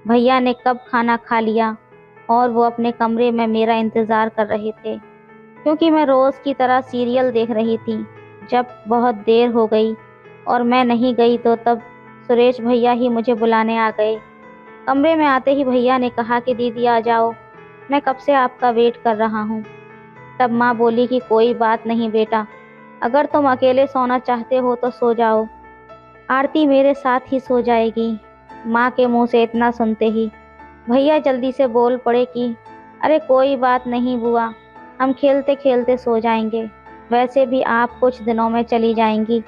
भैया ने कब खाना खा लिया और वो अपने कमरे में मेरा इंतज़ार कर रहे थे, क्योंकि मैं रोज़ की तरह सीरियल देख रही थी। जब बहुत देर हो गई और मैं नहीं गई तो तब सुरेश भैया ही मुझे बुलाने आ गए। कमरे में आते ही भैया ने कहा कि दीदी आ जाओ, मैं कब से आपका वेट कर रहा हूँ। तब माँ बोली कि कोई बात नहीं बेटा, अगर तुम अकेले सोना चाहते हो तो सो जाओ, आरती मेरे साथ ही सो जाएगी। माँ के मुंह से इतना सुनते ही भैया जल्दी से बोल पड़े कि अरे कोई बात नहीं बुआ, हम खेलते खेलते सो जाएंगे, वैसे भी आप कुछ दिनों में चली जाएंगी।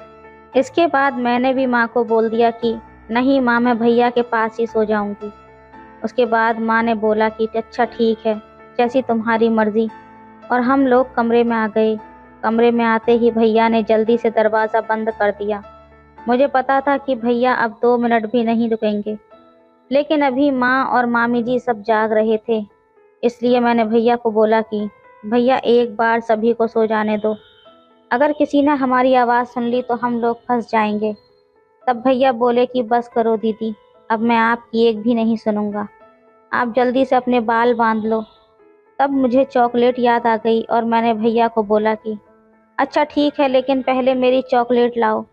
इसके बाद मैंने भी माँ को बोल दिया कि नहीं माँ, मैं भैया के पास ही सो जाऊंगी। उसके बाद माँ ने बोला कि अच्छा ठीक है, जैसी तुम्हारी मर्जी, और हम लोग कमरे में आ गए। कमरे में आते ही भैया ने जल्दी से दरवाज़ा बंद कर दिया। मुझे पता था कि भैया अब 2 मिनट भी नहीं रुकेंगे, लेकिन अभी माँ और मामी जी सब जाग रहे थे, इसलिए मैंने भैया को बोला कि भैया एक बार सभी को सो जाने दो, अगर किसी ने हमारी आवाज़ सुन ली तो हम लोग फंस जाएंगे। तब भैया बोले कि बस करो दीदी, अब मैं आपकी एक भी नहीं सुनूंगा, आप जल्दी से अपने बाल बांध लो। तब मुझे चॉकलेट याद आ गई और मैंने भैया को बोला कि अच्छा ठीक है, लेकिन पहले मेरी चॉकलेट लाओ।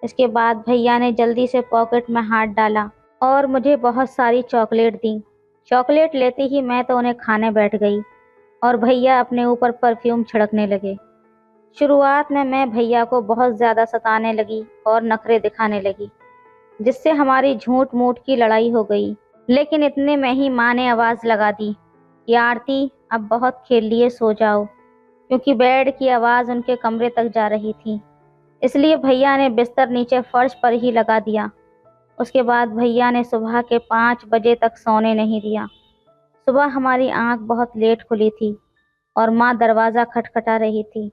इसके बाद भैया ने जल्दी से पॉकेट में हाथ डाला और मुझे बहुत सारी चॉकलेट दी। चॉकलेट लेते ही मैं तो उन्हें खाने बैठ गई और भैया अपने ऊपर परफ्यूम छिड़कने लगे। शुरुआत में मैं भैया को बहुत ज़्यादा सताने लगी और नखरे दिखाने लगी, जिससे हमारी झूठ मूठ की लड़ाई हो गई। लेकिन इतने में ही माँ ने आवाज़ लगा दी कि आरती अब बहुत खेल लिए, सो जाओ, क्योंकि बेड की आवाज़ उनके कमरे तक जा रही थी। इसलिए भैया ने बिस्तर नीचे फर्श पर ही लगा दिया। उसके बाद भैया ने सुबह के 5 बजे तक सोने नहीं दिया। सुबह हमारी आंख बहुत लेट खुली थी और माँ दरवाज़ा खटखटा रही थी।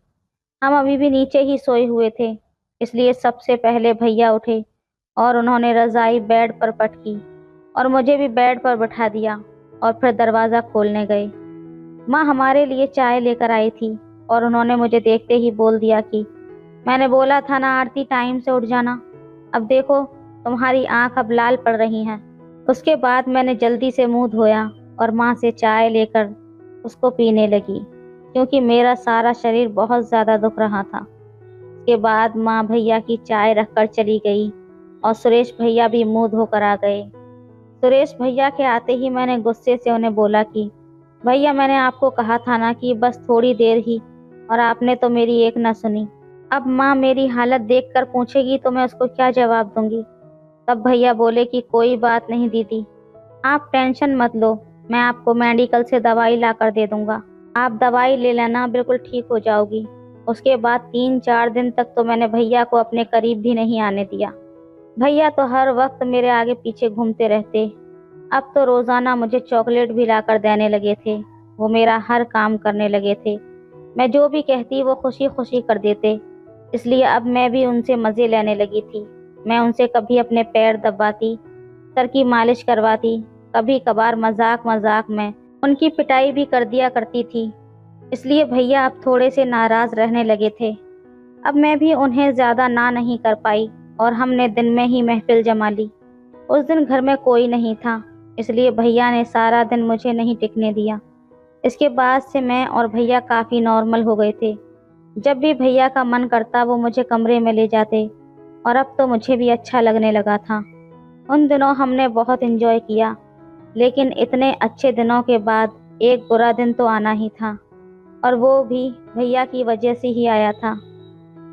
हम अभी भी नीचे ही सोए हुए थे, इसलिए सबसे पहले भैया उठे और उन्होंने रज़ाई बेड पर पटकी और मुझे भी बेड पर बिठा दिया और फिर दरवाज़ा खोलने गए। माँ हमारे लिए चाय लेकर आई थी और उन्होंने मुझे देखते ही बोल दिया कि मैंने बोला था ना आरती, टाइम से उठ जाना, अब देखो तुम्हारी आंख अब लाल पड़ रही हैं। उसके बाद मैंने जल्दी से मुंह धोया और माँ से चाय लेकर उसको पीने लगी, क्योंकि मेरा सारा शरीर बहुत ज़्यादा दुख रहा था। उसके बाद माँ भैया की चाय रखकर चली गई और सुरेश भैया भी मुंह धोकर आ गए। सुरेश भैया के आते ही मैंने गुस्से से उन्हें बोला कि भैया, मैंने आपको कहा था ना कि बस थोड़ी देर ही, और आपने तो मेरी एक न सुनी। अब माँ मेरी हालत देखकर पूछेगी तो मैं उसको क्या जवाब दूंगी। तब भैया बोले कि कोई बात नहीं दीदी, आप टेंशन मत लो, मैं आपको मेडिकल से दवाई ला कर दे दूंगा, आप दवाई ले लेना, बिल्कुल ठीक हो जाओगी। उसके बाद 3-4 दिन तक तो मैंने भैया को अपने करीब भी नहीं आने दिया। भैया तो हर वक्त मेरे आगे पीछे घूमते रहते। अब तो रोज़ाना मुझे चॉकलेट भी ला कर देने लगे थे। वो मेरा हर काम करने लगे थे। मैं जो भी कहती वो खुशी खुशी कर देते, इसलिए अब मैं भी उनसे मज़े लेने लगी थी। मैं उनसे कभी अपने पैर दबाती, सर की मालिश करवाती, कभी कभार मजाक मजाक में उनकी पिटाई भी कर दिया करती थी। इसलिए भैया अब थोड़े से नाराज़ रहने लगे थे। अब मैं भी उन्हें ज़्यादा ना नहीं कर पाई और हमने दिन में ही महफिल जमा ली। उस दिन घर में कोई नहीं था, इसलिए भैया ने सारा दिन मुझे नहीं टिकने दिया। इसके बाद से मैं और भैया काफ़ी नॉर्मल हो गए थे। जब भी भैया का मन करता वो मुझे कमरे में ले जाते और अब तो मुझे भी अच्छा लगने लगा था। उन दिनों हमने बहुत एंजॉय किया, लेकिन इतने अच्छे दिनों के बाद एक बुरा दिन तो आना ही था, और वो भी भैया की वजह से ही आया था।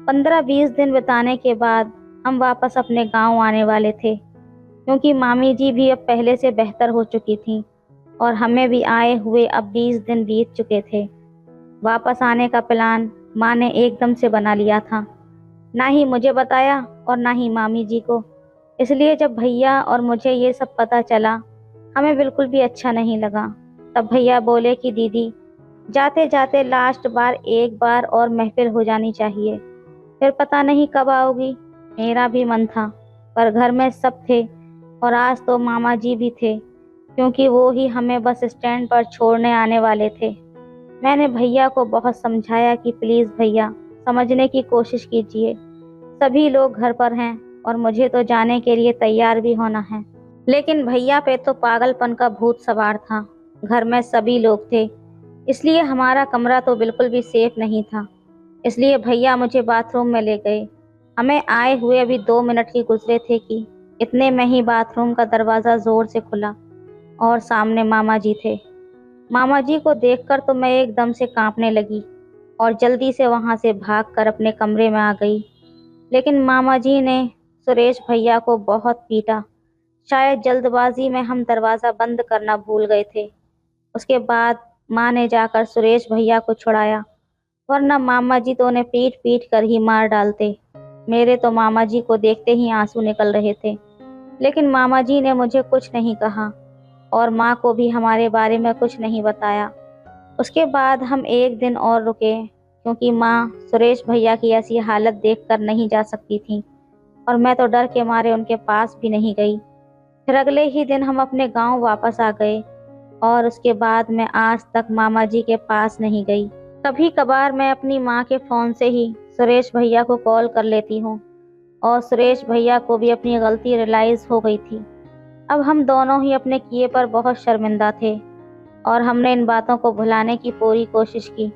15-20 दिन बिताने के बाद हम वापस अपने गांव आने वाले थे, क्योंकि मामी जी भी अब पहले से बेहतर हो चुकी थीं और हमें भी आए हुए अब 20 दिन बीत चुके थे। वापस आने का प्लान माँ ने एकदम से बना लिया था, ना ही मुझे बताया और ना ही मामी जी को। इसलिए जब भैया और मुझे ये सब पता चला, हमें बिल्कुल भी अच्छा नहीं लगा। तब भैया बोले कि दीदी, जाते जाते लास्ट बार एक बार और महफिल हो जानी चाहिए, फिर पता नहीं कब आओगी। मेरा भी मन था, पर घर में सब थे और आज तो मामा जी भी थे, क्योंकि वो ही हमें बस स्टैंड पर छोड़ने आने वाले थे। मैंने भैया को बहुत समझाया कि प्लीज़ भैया, समझने की कोशिश कीजिए, सभी लोग घर पर हैं और मुझे तो जाने के लिए तैयार भी होना है। लेकिन भैया पे तो पागलपन का भूत सवार था। घर में सभी लोग थे, इसलिए हमारा कमरा तो बिल्कुल भी सेफ नहीं था। इसलिए भैया मुझे बाथरूम में ले गए। हमें आए हुए अभी 2 मिनट ही गुजरे थे कि इतने में ही बाथरूम का दरवाज़ा ज़ोर से खुला और सामने मामा जी थे। मामा जी को देखकर तो मैं एकदम से कांपने लगी और जल्दी से वहां से भागकर अपने कमरे में आ गई। लेकिन मामा जी ने सुरेश भैया को बहुत पीटा। शायद जल्दबाजी में हम दरवाज़ा बंद करना भूल गए थे। उसके बाद माँ ने जाकर सुरेश भैया को छुड़ाया, वरना मामा जी तो उन्हें पीट पीट कर ही मार डालते। मेरे तो मामा जी को देखते ही आंसू निकल रहे थे, लेकिन मामा जी ने मुझे कुछ नहीं कहा और माँ को भी हमारे बारे में कुछ नहीं बताया। उसके बाद हम एक दिन और रुके, क्योंकि माँ सुरेश भैया की ऐसी हालत देखकर नहीं जा सकती थी और मैं तो डर के मारे उनके पास भी नहीं गई। फिर अगले ही दिन हम अपने गांव वापस आ गए और उसके बाद मैं आज तक मामा जी के पास नहीं गई। कभी कभार मैं अपनी माँ के फ़ोन से ही सुरेश भैया को कॉल कर लेती हूँ और सुरेश भैया को भी अपनी गलती रियलाइज़ हो गई थी। अब हम दोनों ही अपने किए पर बहुत शर्मिंदा थे और हमने इन बातों को भुलाने की पूरी कोशिश की,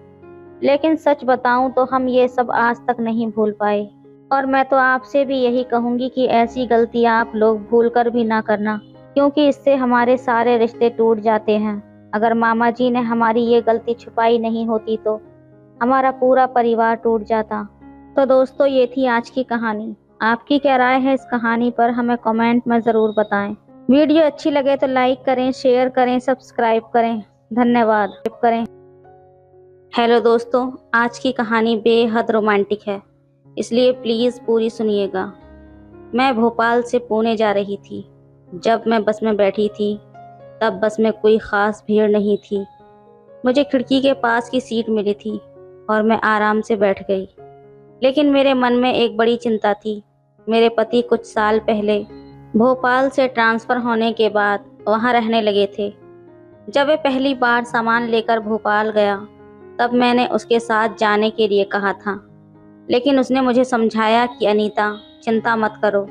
लेकिन सच बताऊं तो हम ये सब आज तक नहीं भूल पाए। और मैं तो आपसे भी यही कहूँगी कि ऐसी गलती आप लोग भूल कर भी ना करना, क्योंकि इससे हमारे सारे रिश्ते टूट जाते हैं। अगर मामा जी ने हमारी ये गलती छुपाई नहीं होती तो हमारा पूरा परिवार टूट जाता। तो दोस्तों, ये थी आज की कहानी। आपकी क्या राय है इस कहानी पर, हमें कमेंट में ज़रूर बताएं। वीडियो अच्छी लगे तो लाइक करें, शेयर करें, सब्सक्राइब करें। धन्यवाद करें। हेलो दोस्तों, आज की कहानी बेहद रोमांटिक है, इसलिए प्लीज़ पूरी सुनिएगा। मैं भोपाल से पुणे जा रही थी। जब मैं बस में बैठी थी तब बस में कोई ख़ास भीड़ नहीं थी। मुझे खिड़की के पास की सीट मिली थी और मैं आराम से बैठ गई। लेकिन मेरे मन में एक बड़ी चिंता थी। मेरे पति कुछ साल पहले भोपाल से ट्रांसफ़र होने के बाद वहाँ रहने लगे थे। जब वे पहली बार सामान लेकर भोपाल गया तब मैंने उसके साथ जाने के लिए कहा था, लेकिन उसने मुझे समझाया कि अनीता, चिंता मत करो,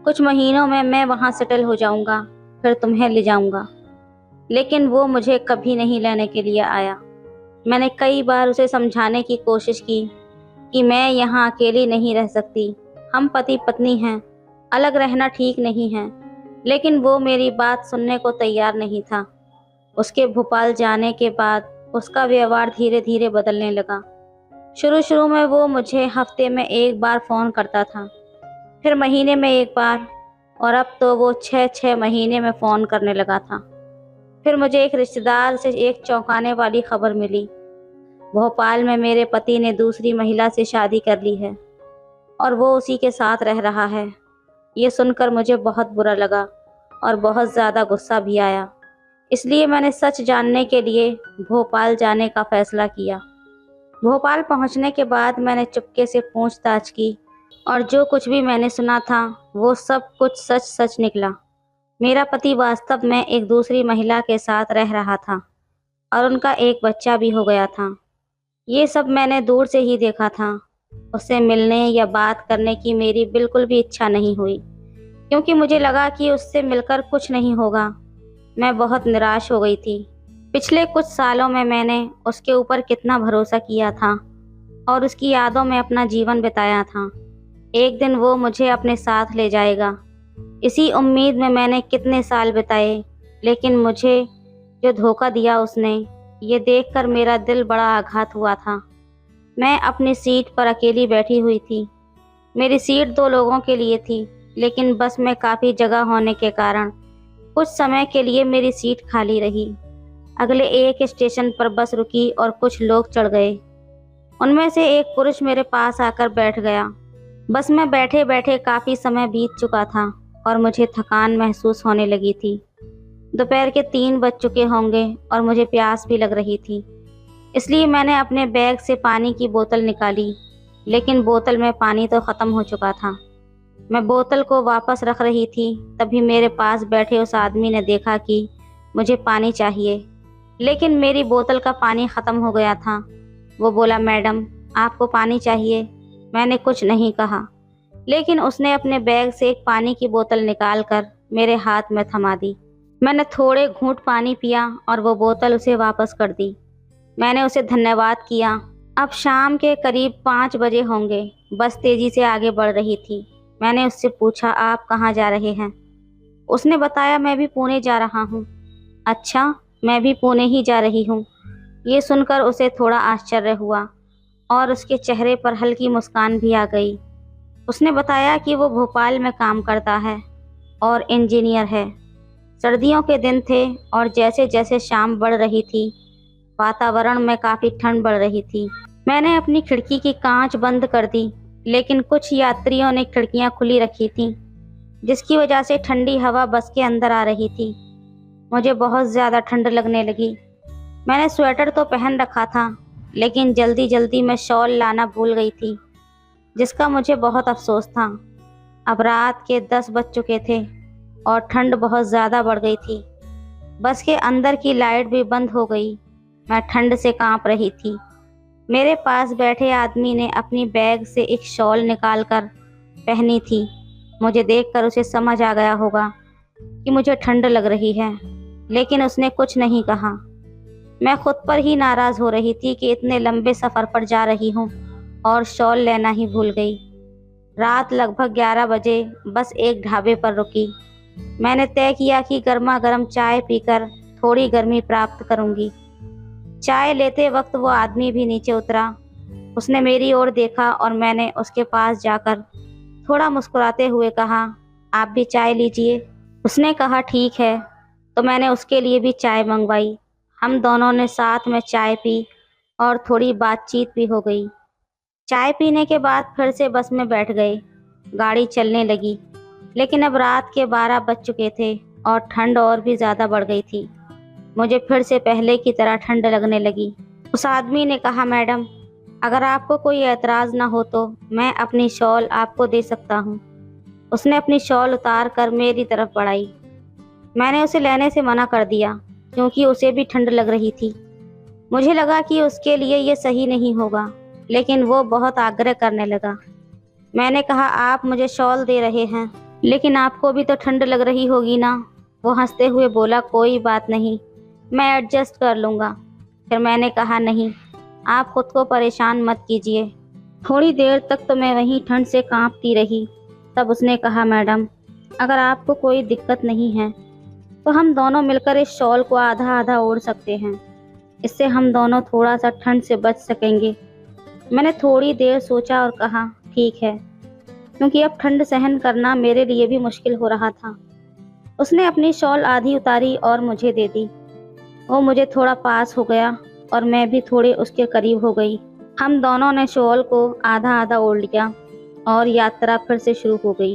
कुछ महीनों में मैं वहाँ सेटल हो जाऊँगा, फिर तुम्हें ले जाऊँगा। लेकिन वो मुझे कभी नहीं लेने के लिए आया। मैंने कई बार उसे समझाने की कोशिश की कि मैं यहाँ अकेली नहीं रह सकती, हम पति पत्नी हैं, अलग रहना ठीक नहीं है। लेकिन वो मेरी बात सुनने को तैयार नहीं था। उसके भोपाल जाने के बाद उसका व्यवहार धीरे धीरे बदलने लगा। शुरू में वो मुझे हफ्ते में एक बार फ़ोन करता था, फिर महीने में एक बार, और अब तो वो 6-6 महीने में फ़ोन करने लगा था। फिर मुझे एक रिश्तेदार से एक चौंकाने वाली खबर मिली। भोपाल में मेरे पति ने दूसरी महिला से शादी कर ली है और वो उसी के साथ रह रहा है। ये सुनकर मुझे बहुत बुरा लगा और बहुत ज़्यादा गुस्सा भी आया। इसलिए मैंने सच जानने के लिए भोपाल जाने का फ़ैसला किया। भोपाल पहुंचने के बाद मैंने चुपके से पूछताछ की और जो कुछ भी मैंने सुना था वो सब कुछ सच सच निकला। मेरा पति वास्तव में एक दूसरी महिला के साथ रह रहा था और उनका एक बच्चा भी हो गया था। ये सब मैंने दूर से ही देखा था। उससे मिलने या बात करने की मेरी बिल्कुल भी इच्छा नहीं हुई, क्योंकि मुझे लगा कि उससे मिलकर कुछ नहीं होगा। मैं बहुत निराश हो गई थी। पिछले कुछ सालों में मैंने उसके ऊपर कितना भरोसा किया था और उसकी यादों में अपना जीवन बिताया था। एक दिन वो मुझे अपने साथ ले जाएगा, इसी उम्मीद में मैंने कितने साल बिताए। लेकिन मुझे जो धोखा दिया उसने, ये देखकर मेरा दिल बड़ा आघात हुआ था। मैं अपनी सीट पर अकेली बैठी हुई थी। मेरी सीट 2 लोगों के लिए थी, लेकिन बस में काफ़ी जगह होने के कारण कुछ समय के लिए मेरी सीट खाली रही। अगले एक स्टेशन पर बस रुकी और कुछ लोग चढ़ गए। उनमें से एक पुरुष मेरे पास आकर बैठ गया। बस में बैठे बैठे काफ़ी समय बीत चुका था और मुझे थकान महसूस होने लगी थी। दोपहर के 3 बज चुके होंगे और मुझे प्यास भी लग रही थी। इसलिए मैंने अपने बैग से पानी की बोतल निकाली, लेकिन बोतल में पानी तो ख़त्म हो चुका था। मैं बोतल को वापस रख रही थी, तभी मेरे पास बैठे उस आदमी ने देखा कि मुझे पानी चाहिए, लेकिन मेरी बोतल का पानी ख़त्म हो गया था। वो बोला, मैडम आपको पानी चाहिए? मैंने कुछ नहीं कहा, लेकिन उसने अपने बैग से एक पानी की बोतल निकाल कर मेरे हाथ में थमा दी। मैंने थोड़े घूंट पानी पिया और वो बोतल उसे वापस कर दी। मैंने उसे धन्यवाद किया। अब शाम के करीब 5 बजे होंगे। बस तेज़ी से आगे बढ़ रही थी। मैंने उससे पूछा, आप कहाँ जा रहे हैं? उसने बताया, मैं भी पुणे जा रहा हूँ। अच्छा, मैं भी पुणे ही जा रही हूँ। ये सुनकर उसे थोड़ा आश्चर्य हुआ और उसके चेहरे पर हल्की मुस्कान भी आ गई। उसने बताया कि वो भोपाल में काम करता है और इंजीनियर है। सर्दियों के दिन थे और जैसे जैसे शाम बढ़ रही थी, वातावरण में काफ़ी ठंड बढ़ रही थी। मैंने अपनी खिड़की की कांच बंद कर दी, लेकिन कुछ यात्रियों ने खिड़कियां खुली रखी थीं, जिसकी वजह से ठंडी हवा बस के अंदर आ रही थी। मुझे बहुत ज़्यादा ठंड लगने लगी। मैंने स्वेटर तो पहन रखा था, लेकिन जल्दी जल्दी में शॉल लाना भूल गई थी, जिसका मुझे बहुत अफसोस था। अब रात के 10 बज चुके थे और ठंड बहुत ज़्यादा बढ़ गई थी। बस के अंदर की लाइट भी बंद हो गई। मैं ठंड से कांप रही थी। मेरे पास बैठे आदमी ने अपनी बैग से एक शॉल निकाल कर पहनी थी। मुझे देखकर उसे समझ आ गया होगा कि मुझे ठंड लग रही है, लेकिन उसने कुछ नहीं कहा। मैं खुद पर ही नाराज़ हो रही थी कि इतने लंबे सफ़र पर जा रही हूँ और शॉल लेना ही भूल गई। रात लगभग 11 बजे बस एक ढाबे पर रुकी। मैंने तय किया कि गर्मा गर्म चाय पीकर थोड़ी गर्मी प्राप्त करूँगी। चाय लेते वक्त वो आदमी भी नीचे उतरा। उसने मेरी ओर देखा और मैंने उसके पास जाकर थोड़ा मुस्कुराते हुए कहा, आप भी चाय लीजिए। उसने कहा, ठीक है। तो मैंने उसके लिए भी चाय मंगवाई। हम दोनों ने साथ में चाय पी और थोड़ी बातचीत भी हो गई। चाय पीने के बाद फिर से बस में बैठ गए। गाड़ी चलने लगी, लेकिन अब रात के 12 बज चुके थे और ठंड और भी ज़्यादा बढ़ गई थी। मुझे फिर से पहले की तरह ठंड लगने लगी। उस आदमी ने कहा, मैडम अगर आपको कोई एतराज़ ना हो तो मैं अपनी शॉल आपको दे सकता हूँ। उसने अपनी शॉल उतार कर मेरी तरफ बढ़ाई। मैंने उसे लेने से मना कर दिया, क्योंकि उसे भी ठंड लग रही थी। मुझे लगा कि उसके लिए ये सही नहीं होगा, लेकिन वो बहुत आग्रह करने लगा। मैंने कहा, आप मुझे शॉल दे रहे हैं, लेकिन आपको भी तो ठंड लग रही होगी ना। वो हंसते हुए बोला, कोई बात नहीं, मैं एडजस्ट कर लूँगा। फिर मैंने कहा, नहीं, आप खुद को परेशान मत कीजिए। थोड़ी देर तक तो मैं वहीं ठंड से कांपती रही। तब उसने कहा, मैडम अगर आपको कोई दिक्कत नहीं है तो हम दोनों मिलकर इस शॉल को आधा आधा ओढ़ सकते हैं। इससे हम दोनों थोड़ा सा ठंड से बच सकेंगे। मैंने थोड़ी देर सोचा और कहा, ठीक है, क्योंकि अब ठंड सहन करना मेरे लिए भी मुश्किल हो रहा था। उसने अपनी शॉल आधी उतारी और मुझे दे दी। वो मुझे थोड़ा पास हो गया और मैं भी थोड़े उसके करीब हो गई। हम दोनों ने शॉल को आधा आधा ओढ़ लिया और यात्रा फिर से शुरू हो गई।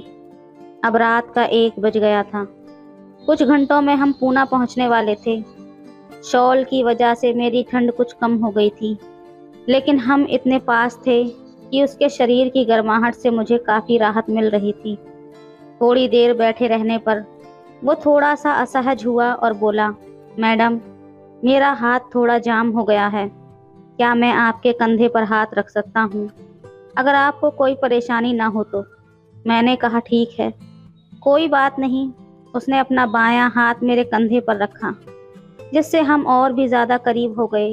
अब रात का 1 बज गया था। कुछ घंटों में हम पूना पहुंचने वाले थे। शॉल की वजह से मेरी ठंड कुछ कम हो गई थी, लेकिन हम इतने पास थे कि उसके शरीर की गर्माहट से मुझे काफ़ी राहत मिल रही थी। थोड़ी देर बैठे रहने पर वो थोड़ा सा असहज हुआ और बोला, मैडम मेरा हाथ थोड़ा जाम हो गया है, क्या मैं आपके कंधे पर हाथ रख सकता हूँ, अगर आपको कोई परेशानी ना हो तो। मैंने कहा, ठीक है, कोई बात नहीं। उसने अपना बायां हाथ मेरे कंधे पर रखा, जिससे हम और भी ज़्यादा करीब हो गए।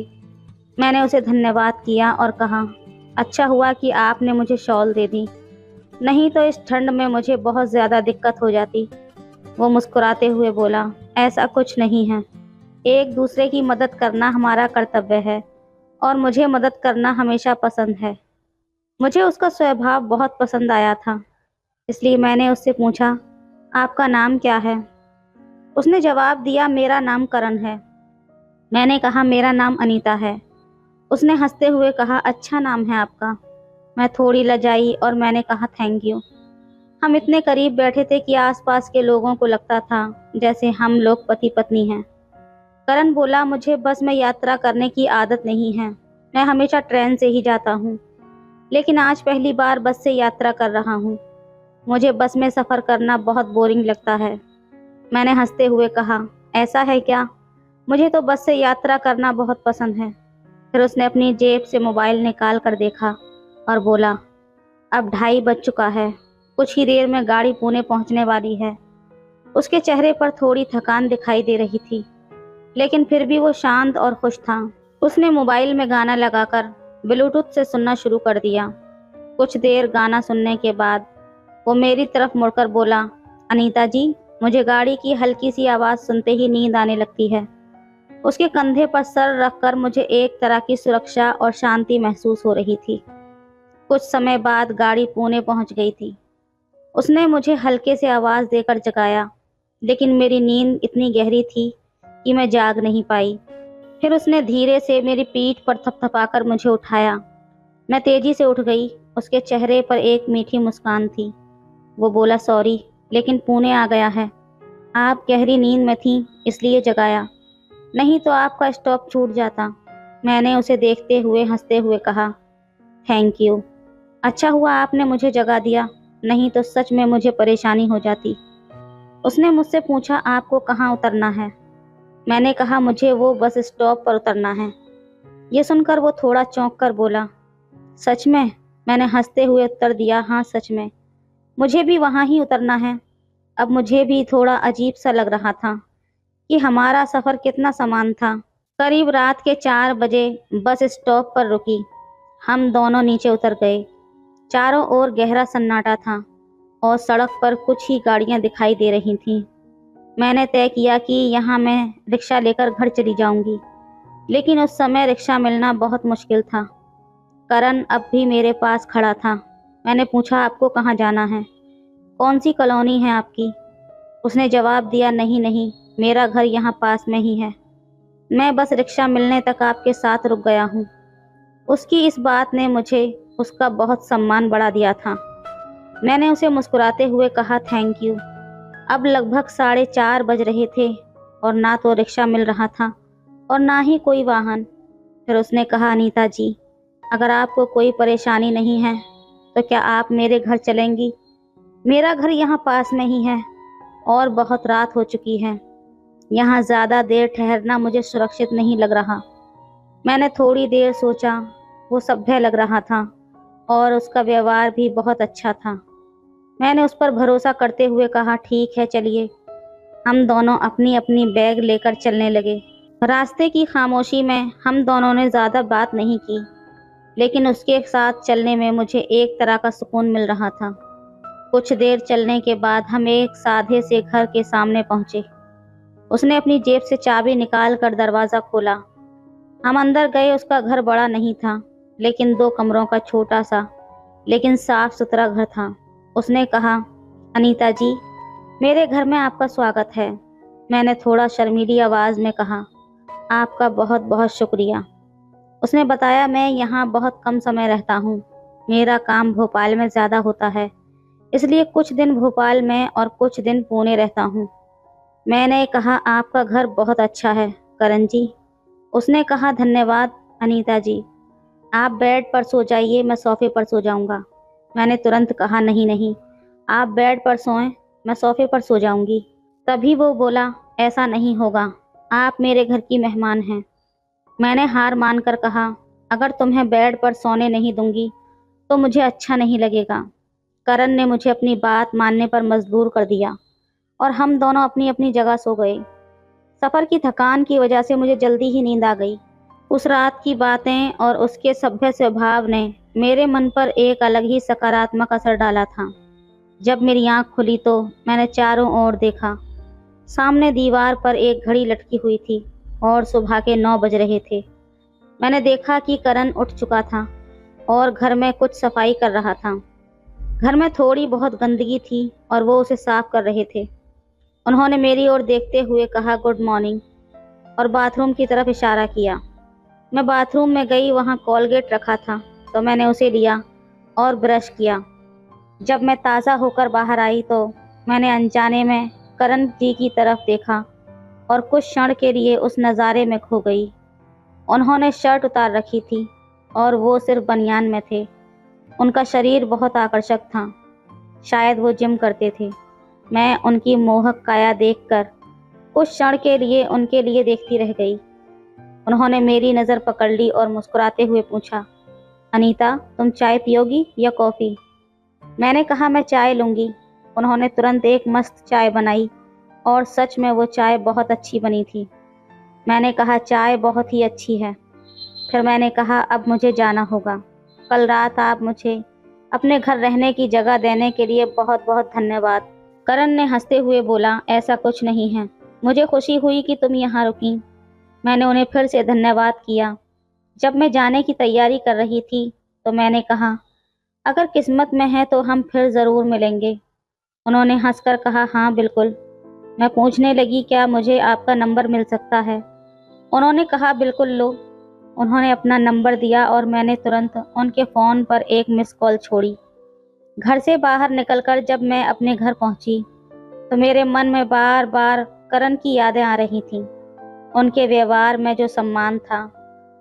मैंने उसे धन्यवाद किया और कहा, अच्छा हुआ कि आपने मुझे शॉल दे दी, नहीं तो इस ठंड में मुझे बहुत ज़्यादा दिक्कत हो जाती। वो मुस्कुराते हुए बोला, ऐसा कुछ नहीं है, एक दूसरे की मदद करना हमारा कर्तव्य है और मुझे मदद करना हमेशा पसंद है। मुझे उसका स्वभाव बहुत पसंद आया था, इसलिए मैंने उससे पूछा, आपका नाम क्या है? उसने जवाब दिया, मेरा नाम करण है। मैंने कहा, मेरा नाम अनीता है। उसने हंसते हुए कहा, अच्छा नाम है आपका। मैं थोड़ी लजाई और मैंने कहा, थैंक यू। हम इतने करीब बैठे थे कि आसपास के लोगों को लगता था जैसे हम लोग पति पत्नी हैं। करण बोला, मुझे बस में यात्रा करने की आदत नहीं है। मैं हमेशा ट्रेन से ही जाता हूँ, लेकिन आज पहली बार बस से यात्रा कर रहा हूँ। मुझे बस में सफ़र करना बहुत बोरिंग लगता है। मैंने हंसते हुए कहा, ऐसा है क्या? मुझे तो बस से यात्रा करना बहुत पसंद है। फिर उसने अपनी जेब से मोबाइल निकाल कर देखा और बोला, अब 2:30 बज चुका है। कुछ ही देर में गाड़ी पुणे पहुंचने वाली है। उसके चेहरे पर थोड़ी थकान दिखाई दे रही थी, लेकिन फिर भी वो शांत और खुश था। उसने मोबाइल में गाना लगाकर ब्लूटूथ से सुनना शुरू कर दिया। कुछ देर गाना सुनने के बाद वो मेरी तरफ मुड़कर बोला, अनीता जी, मुझे गाड़ी की हल्की सी आवाज़ सुनते ही नींद आने लगती है। उसके कंधे पर सर रखकर मुझे एक तरह की सुरक्षा और शांति महसूस हो रही थी। कुछ समय बाद गाड़ी पुणे पहुंच गई थी। उसने मुझे हल्के से आवाज़ देकर जगाया, लेकिन मेरी नींद इतनी गहरी थी कि मैं जाग नहीं पाई। फिर उसने धीरे से मेरी पीठ पर थपथपाकर मुझे उठाया। मैं तेजी से उठ गई। उसके चेहरे पर एक मीठी मुस्कान थी। वो बोला, सॉरी, लेकिन पुणे आ गया है। आप गहरी नींद में थीं, इसलिए जगाया, नहीं तो आपका स्टॉप छूट जाता। मैंने उसे देखते हुए हंसते हुए कहा, थैंक यू। अच्छा हुआ आपने मुझे जगा दिया, नहीं तो सच में मुझे परेशानी हो जाती। उसने मुझसे पूछा, आपको कहाँ उतरना है? मैंने कहा, मुझे वो बस स्टॉप पर उतरना है। ये सुनकर वो थोड़ा चौंक कर बोला, सच में? मैंने हंसते हुए उत्तर दिया, हाँ सच में, मुझे भी वहाँ ही उतरना है। अब मुझे भी थोड़ा अजीब सा लग रहा था कि हमारा सफ़र कितना समान था। करीब रात के 4 बजे बस स्टॉप पर रुकी। हम दोनों नीचे उतर गए। चारों ओर गहरा सन्नाटा था और सड़क पर कुछ ही गाड़ियां दिखाई दे रही थीं। मैंने तय किया कि यहाँ मैं रिक्शा लेकर घर चली जाऊंगी, लेकिन उस समय रिक्शा मिलना बहुत मुश्किल था। करण अब भी मेरे पास खड़ा था। मैंने पूछा, आपको कहाँ जाना है? कौन सी कॉलोनी है आपकी? उसने जवाब दिया, नहीं नहीं, मेरा घर यहाँ पास में ही है। मैं बस रिक्शा मिलने तक आपके साथ रुक गया हूँ। उसकी इस बात ने मुझे उसका बहुत सम्मान बढ़ा दिया था। मैंने उसे मुस्कुराते हुए कहा, थैंक यू। अब लगभग 4:30 बज रहे थे और ना तो रिक्शा मिल रहा था और ना ही कोई वाहन। फिर उसने कहा, अनीता जी, अगर आपको कोई परेशानी नहीं है तो क्या आप मेरे घर चलेंगी? मेरा घर यहाँ पास में ही है और बहुत रात हो चुकी है। यहाँ ज़्यादा देर ठहरना मुझे सुरक्षित नहीं लग रहा। मैंने थोड़ी देर सोचा। वो सभ्य लग रहा था और उसका व्यवहार भी बहुत अच्छा था। मैंने उस पर भरोसा करते हुए कहा, ठीक है, चलिए। हम दोनों अपनी अपनी बैग लेकर चलने लगे। रास्ते की खामोशी में हम दोनों ने ज़्यादा बात नहीं की, लेकिन उसके साथ चलने में मुझे एक तरह का सुकून मिल रहा था। कुछ देर चलने के बाद हम एक सादे से घर के सामने पहुंचे। उसने अपनी जेब से चाबी निकाल कर दरवाज़ा खोला। हम अंदर गए। उसका घर बड़ा नहीं था, लेकिन 2 कमरों का छोटा सा लेकिन साफ सुथरा घर था। उसने कहा, अनीता जी, मेरे घर में आपका स्वागत है। मैंने थोड़ा शर्मीली आवाज़ में कहा, आपका बहुत बहुत शुक्रिया। उसने बताया, मैं यहाँ बहुत कम समय रहता हूँ। मेरा काम भोपाल में ज़्यादा होता है, इसलिए कुछ दिन भोपाल में और कुछ दिन पुणे रहता हूँ। मैंने कहा, आपका घर बहुत अच्छा है करण जी। उसने कहा, धन्यवाद अनीता जी। आप बेड पर सो जाइए, मैं सोफे पर सो जाऊंगा। मैंने तुरंत कहा, नहीं नहीं, आप बेड पर सोएं, मैं सोफे पर सो जाऊंगी। तभी वो बोला, ऐसा नहीं होगा, आप मेरे घर की मेहमान हैं। मैंने हार मानकर कहा, अगर तुम्हें बेड पर सोने नहीं दूंगी तो मुझे अच्छा नहीं लगेगा। करण ने मुझे अपनी बात मानने पर मजबूर कर दिया और हम दोनों अपनी अपनी जगह सो गए। सफ़र की थकान की वजह से मुझे जल्दी ही नींद आ गई। उस रात की बातें और उसके सभ्य स्वभाव ने मेरे मन पर एक अलग ही सकारात्मक असर डाला था। जब मेरी आंख खुली तो मैंने चारों ओर देखा। सामने दीवार पर एक घड़ी लटकी हुई थी और सुबह के 9 बज रहे थे। मैंने देखा कि करण उठ चुका था और घर में कुछ सफाई कर रहा था। घर में थोड़ी बहुत गंदगी थी और वो उसे साफ कर रहे थे। उन्होंने मेरी ओर देखते हुए कहा, गुड मॉर्निंग, और बाथरूम की तरफ इशारा किया। मैं बाथरूम में गई, वहाँ कोलगेट रखा था तो मैंने उसे लिया और ब्रश किया। जब मैं ताज़ा होकर बाहर आई तो मैंने अनजाने में करण जी की तरफ देखा और कुछ क्षण के लिए उस नज़ारे में खो गई। उन्होंने शर्ट उतार रखी थी और वो सिर्फ बनियान में थे। उनका शरीर बहुत आकर्षक था, शायद वो जिम करते थे। मैं उनकी मोहक काया देखकर कुछ क्षण के लिए उनके लिए देखती रह गई। उन्होंने मेरी नज़र पकड़ ली और मुस्कुराते हुए पूछा, अनीता, तुम चाय पियोगी या कॉफ़ी? मैंने कहा, मैं चाय लूँगी। उन्होंने तुरंत एक मस्त चाय बनाई और सच में वो चाय बहुत अच्छी बनी थी। मैंने कहा, चाय बहुत ही अच्छी है। फिर मैंने कहा, अब मुझे जाना होगा। कल रात आप मुझे अपने घर रहने की जगह देने के लिए बहुत बहुत धन्यवाद। करण ने हंसते हुए बोला, ऐसा कुछ नहीं है, मुझे खुशी हुई कि तुम यहाँ रुकी। मैंने उन्हें फिर से धन्यवाद किया। जब मैं जाने की तैयारी कर रही थी तो मैंने कहा, अगर किस्मत में है तो हम फिर ज़रूर मिलेंगे। उन्होंने हंसकर कहा, हाँ बिल्कुल। मैं पूछने लगी, क्या मुझे आपका नंबर मिल सकता है? उन्होंने कहा, बिल्कुल लो। उन्होंने अपना नंबर दिया और मैंने तुरंत उनके फ़ोन पर एक मिस कॉल छोड़ी। घर से बाहर निकलकर जब मैं अपने घर पहुंची तो मेरे मन में बार बार करण की यादें आ रही थीं। उनके व्यवहार में जो सम्मान था,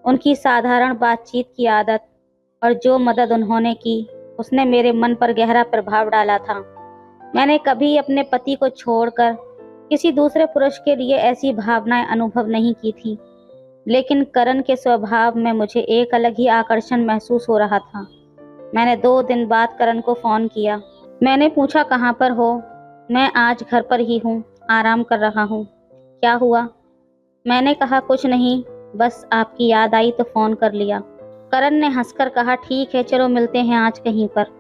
उनकी साधारण बातचीत की आदत और जो मदद उन्होंने की, उसने मेरे मन पर गहरा प्रभाव डाला था। मैंने कभी अपने पति को छोड़कर किसी दूसरे पुरुष के लिए ऐसी भावनाएं अनुभव नहीं की थी, लेकिन करण के स्वभाव में मुझे एक अलग ही आकर्षण महसूस हो रहा था। मैंने 2 दिन बाद करण को फ़ोन किया। मैंने पूछा, कहाँ पर हो? मैं आज घर पर ही हूँ, आराम कर रहा हूँ। क्या हुआ? मैंने कहा, कुछ नहीं, बस आपकी याद आई तो फ़ोन कर लिया। करण ने हंसकर कहा, ठीक है, चलो मिलते हैं आज कहीं पर।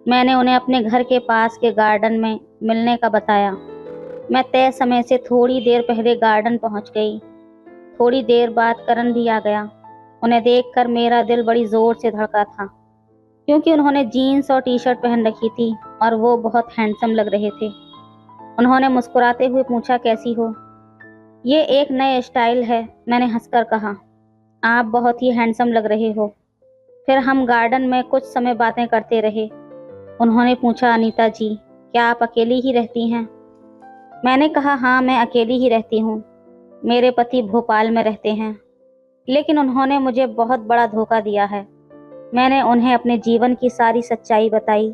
मैंने उन्हें अपने घर के पास के गार्डन में मिलने का बताया। मैं तय समय से थोड़ी देर पहले गार्डन पहुंच गई। थोड़ी देर बाद करण भी आ गया। उन्हें देखकर मेरा दिल बड़ी ज़ोर से धड़का था, क्योंकि उन्होंने जीन्स और टी शर्ट पहन रखी थी और वो बहुत हैंडसम लग रहे थे। उन्होंने मुस्कुराते हुए पूछा, कैसी हो? ये एक नए स्टाइल है, मैंने हंसकर कहा। आप बहुत ही हैंडसम लग रहे हो। फिर हम गार्डन में कुछ समय बातें करते रहे। उन्होंने पूछा, अनीता जी, क्या आप अकेली ही रहती हैं? मैंने कहा, हाँ, मैं अकेली ही रहती हूँ। मेरे पति भोपाल में रहते हैं, लेकिन उन्होंने मुझे बहुत बड़ा धोखा दिया है। मैंने उन्हें अपने जीवन की सारी सच्चाई बताई।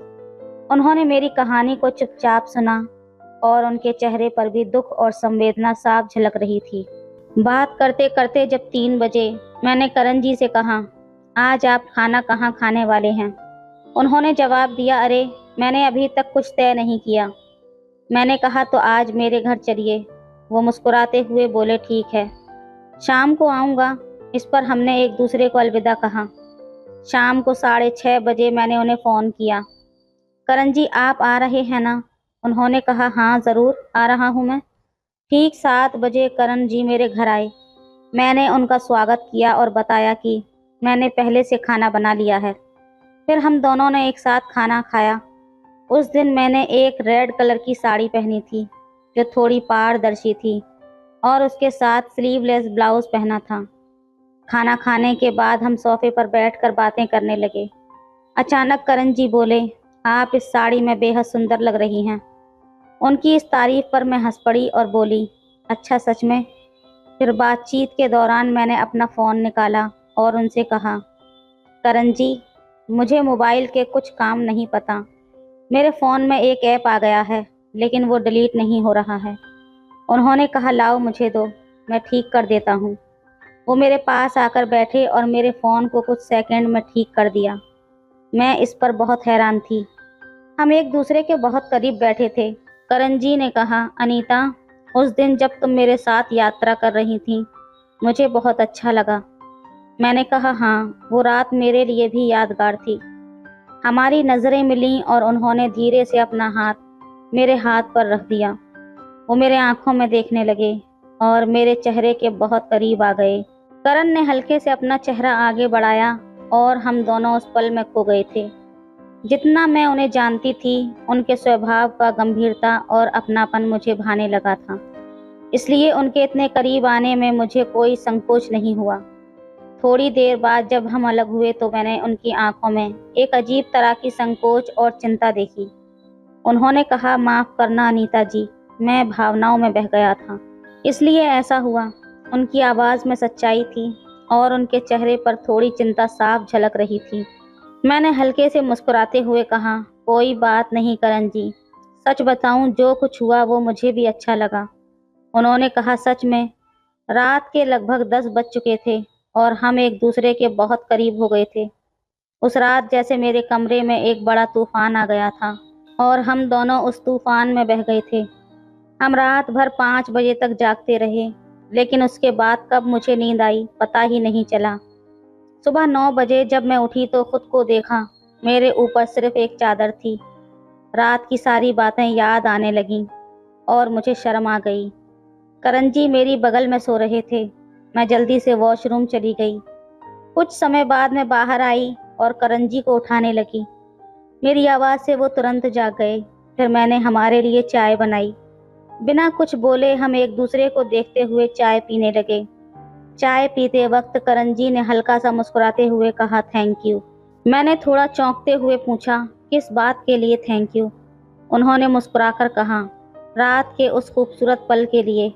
उन्होंने मेरी कहानी को चुपचाप सुना और उनके चेहरे पर भी दुख और संवेदना साफ झलक रही थी। बात करते करते जब 3 बजे, मैंने करण जी से कहा, आज आप खाना कहाँ खाने वाले हैं? उन्होंने जवाब दिया, अरे, मैंने अभी तक कुछ तय नहीं किया। मैंने कहा, तो आज मेरे घर चलिए। वो मुस्कुराते हुए बोले, ठीक है, शाम को आऊँगा। इस पर हमने एक दूसरे को अलविदा कहा। शाम को 6:30 बजे मैंने उन्हें फ़ोन किया, करण जी, आप आ रहे हैं ना? उन्होंने कहा, हाँ ज़रूर आ रहा हूँ मैं। ठीक 7 बजे करण जी मेरे घर आए। मैंने उनका स्वागत किया और बताया कि मैंने पहले से खाना बना लिया है। फिर हम दोनों ने एक साथ खाना खाया। उस दिन मैंने एक रेड कलर की साड़ी पहनी थी जो थोड़ी पारदर्शी थी और उसके साथ स्लीवलेस ब्लाउज पहना था। खाना खाने के बाद हम सोफे पर बैठकर बातें करने लगे। अचानक करण जी बोले, आप इस साड़ी में बेहद सुंदर लग रही हैं। उनकी इस तारीफ पर मैं हंस पड़ी और बोली, अच्छा, सच में? फिर बातचीत के दौरान मैंने अपना फ़ोन निकाला और उनसे कहा, करण जी, मुझे मोबाइल के कुछ काम नहीं पता। मेरे फ़ोन में एक ऐप आ गया है, लेकिन वो डिलीट नहीं हो रहा है। उन्होंने कहा, लाओ मुझे दो, मैं ठीक कर देता हूँ। वो मेरे पास आकर बैठे और मेरे फ़ोन को कुछ सेकंड में ठीक कर दिया। मैं इस पर बहुत हैरान थी। हम एक दूसरे के बहुत करीब बैठे थे। करण जी ने कहा, अनीता, उस दिन जब तुम मेरे साथ यात्रा कर रही थी, मुझे बहुत अच्छा लगा। मैंने कहा, हाँ, वो रात मेरे लिए भी यादगार थी। हमारी नज़रें मिलीं और उन्होंने धीरे से अपना हाथ मेरे हाथ पर रख दिया। वो मेरे आंखों में देखने लगे और मेरे चेहरे के बहुत करीब आ गए। करण ने हल्के से अपना चेहरा आगे बढ़ाया और हम दोनों उस पल में खो गए थे। जितना मैं उन्हें जानती थी, उनके स्वभाव का गंभीरता और अपनापन मुझे भाने लगा था। इसलिए उनके इतने करीब आने में मुझे कोई संकोच नहीं हुआ। थोड़ी देर बाद जब हम अलग हुए तो मैंने उनकी आंखों में एक अजीब तरह की संकोच और चिंता देखी। उन्होंने कहा, माफ़ करना अनीता जी, मैं भावनाओं में बह गया था, इसलिए ऐसा हुआ। उनकी आवाज़ में सच्चाई थी और उनके चेहरे पर थोड़ी चिंता साफ झलक रही थी। मैंने हल्के से मुस्कुराते हुए कहा, कोई बात नहीं करण जी, सच बताऊं जो कुछ हुआ वो मुझे भी अच्छा लगा। उन्होंने कहा, सच में? रात के लगभग 10 बज चुके थे और हम एक दूसरे के बहुत करीब हो गए थे। उस रात जैसे मेरे कमरे में एक बड़ा तूफान आ गया था और हम दोनों उस तूफान में बह गए थे। हम रात भर 5 बजे तक जागते रहे, लेकिन उसके बाद कब मुझे नींद आई पता ही नहीं चला। सुबह 9 बजे जब मैं उठी तो खुद को देखा, मेरे ऊपर सिर्फ एक चादर थी। रात की सारी बातें याद आने लगीं और मुझे शर्म आ गई। करण जी मेरी बगल में सो रहे थे। मैं जल्दी से वॉशरूम चली गई। कुछ समय बाद मैं बाहर आई और करण जी को उठाने लगी। मेरी आवाज़ से वो तुरंत जाग गए। फिर मैंने हमारे लिए चाय बनाई। बिना कुछ बोले हम एक दूसरे को देखते हुए चाय पीने लगे। चाय पीते वक्त करण जी ने हल्का सा मुस्कुराते हुए कहा, थैंक यू। मैंने थोड़ा चौंकते हुए पूछा, किस बात के लिए थैंक यू? उन्होंने मुस्कुराकर कहा, रात के उस खूबसूरत पल के लिए।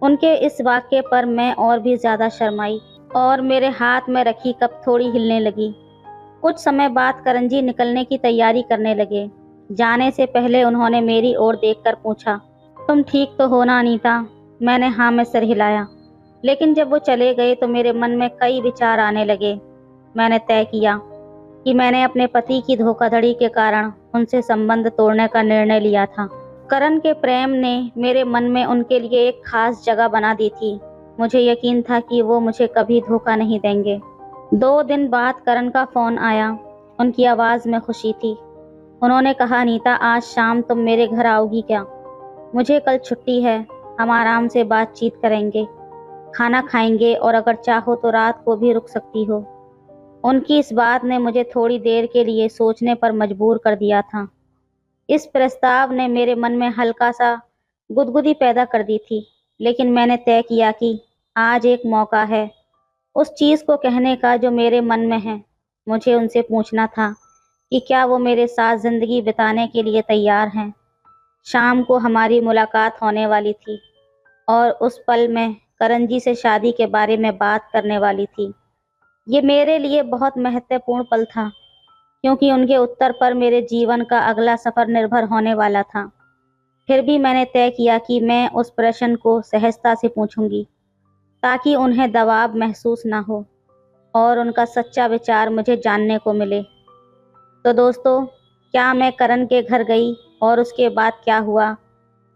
उनके इस वाक्य पर मैं और भी ज़्यादा शर्माई और मेरे हाथ में रखी कप थोड़ी हिलने लगी। कुछ समय बाद करण जी निकलने की तैयारी करने लगे। जाने से पहले उन्होंने मेरी ओर देखकर पूछा, तुम ठीक तो हो ना अनीता? मैंने हाँ में सिर हिलाया। लेकिन जब वो चले गए तो मेरे मन में कई विचार आने लगे। मैंने तय किया कि मैंने अपने पति की धोखाधड़ी के कारण उनसे संबंध तोड़ने का निर्णय लिया था। करण के प्रेम ने मेरे मन में उनके लिए एक खास जगह बना दी थी। मुझे यकीन था कि वो मुझे कभी धोखा नहीं देंगे। 2 दिन बाद करण का फ़ोन आया। उनकी आवाज़ में खुशी थी। उन्होंने कहा, अनीता आज शाम तुम मेरे घर आओगी क्या? मुझे कल छुट्टी है, हम आराम से बातचीत करेंगे, खाना खाएंगे और अगर चाहो तो रात को भी रुक सकती हो। उनकी इस बात ने मुझे थोड़ी देर के लिए सोचने पर मजबूर कर दिया था। इस प्रस्ताव ने मेरे मन में हल्का सा गुदगुदी पैदा कर दी थी, लेकिन मैंने तय किया कि आज एक मौका है उस चीज़ को कहने का जो मेरे मन में है। मुझे उनसे पूछना था कि क्या वो मेरे साथ ज़िंदगी बिताने के लिए तैयार हैं। शाम को हमारी मुलाकात होने वाली थी और उस पल में करण जी से शादी के बारे में बात करने वाली थी। ये मेरे लिए बहुत महत्वपूर्ण पल था, क्योंकि उनके उत्तर पर मेरे जीवन का अगला सफ़र निर्भर होने वाला था। फिर भी मैंने तय किया कि मैं उस प्रश्न को सहजता से पूछूंगी, ताकि उन्हें दबाव महसूस ना हो और उनका सच्चा विचार मुझे जानने को मिले। तो दोस्तों, क्या मैं करण के घर गई और उसके बाद क्या हुआ,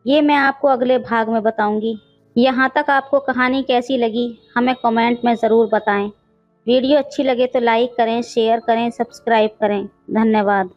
ये मैं आपको अगले भाग में बताऊंगी। यहाँ तक आपको कहानी कैसी लगी हमें कमेंट में ज़रूर बताएं। वीडियो अच्छी लगे तो लाइक करें, शेयर करें, सब्सक्राइब करें। धन्यवाद।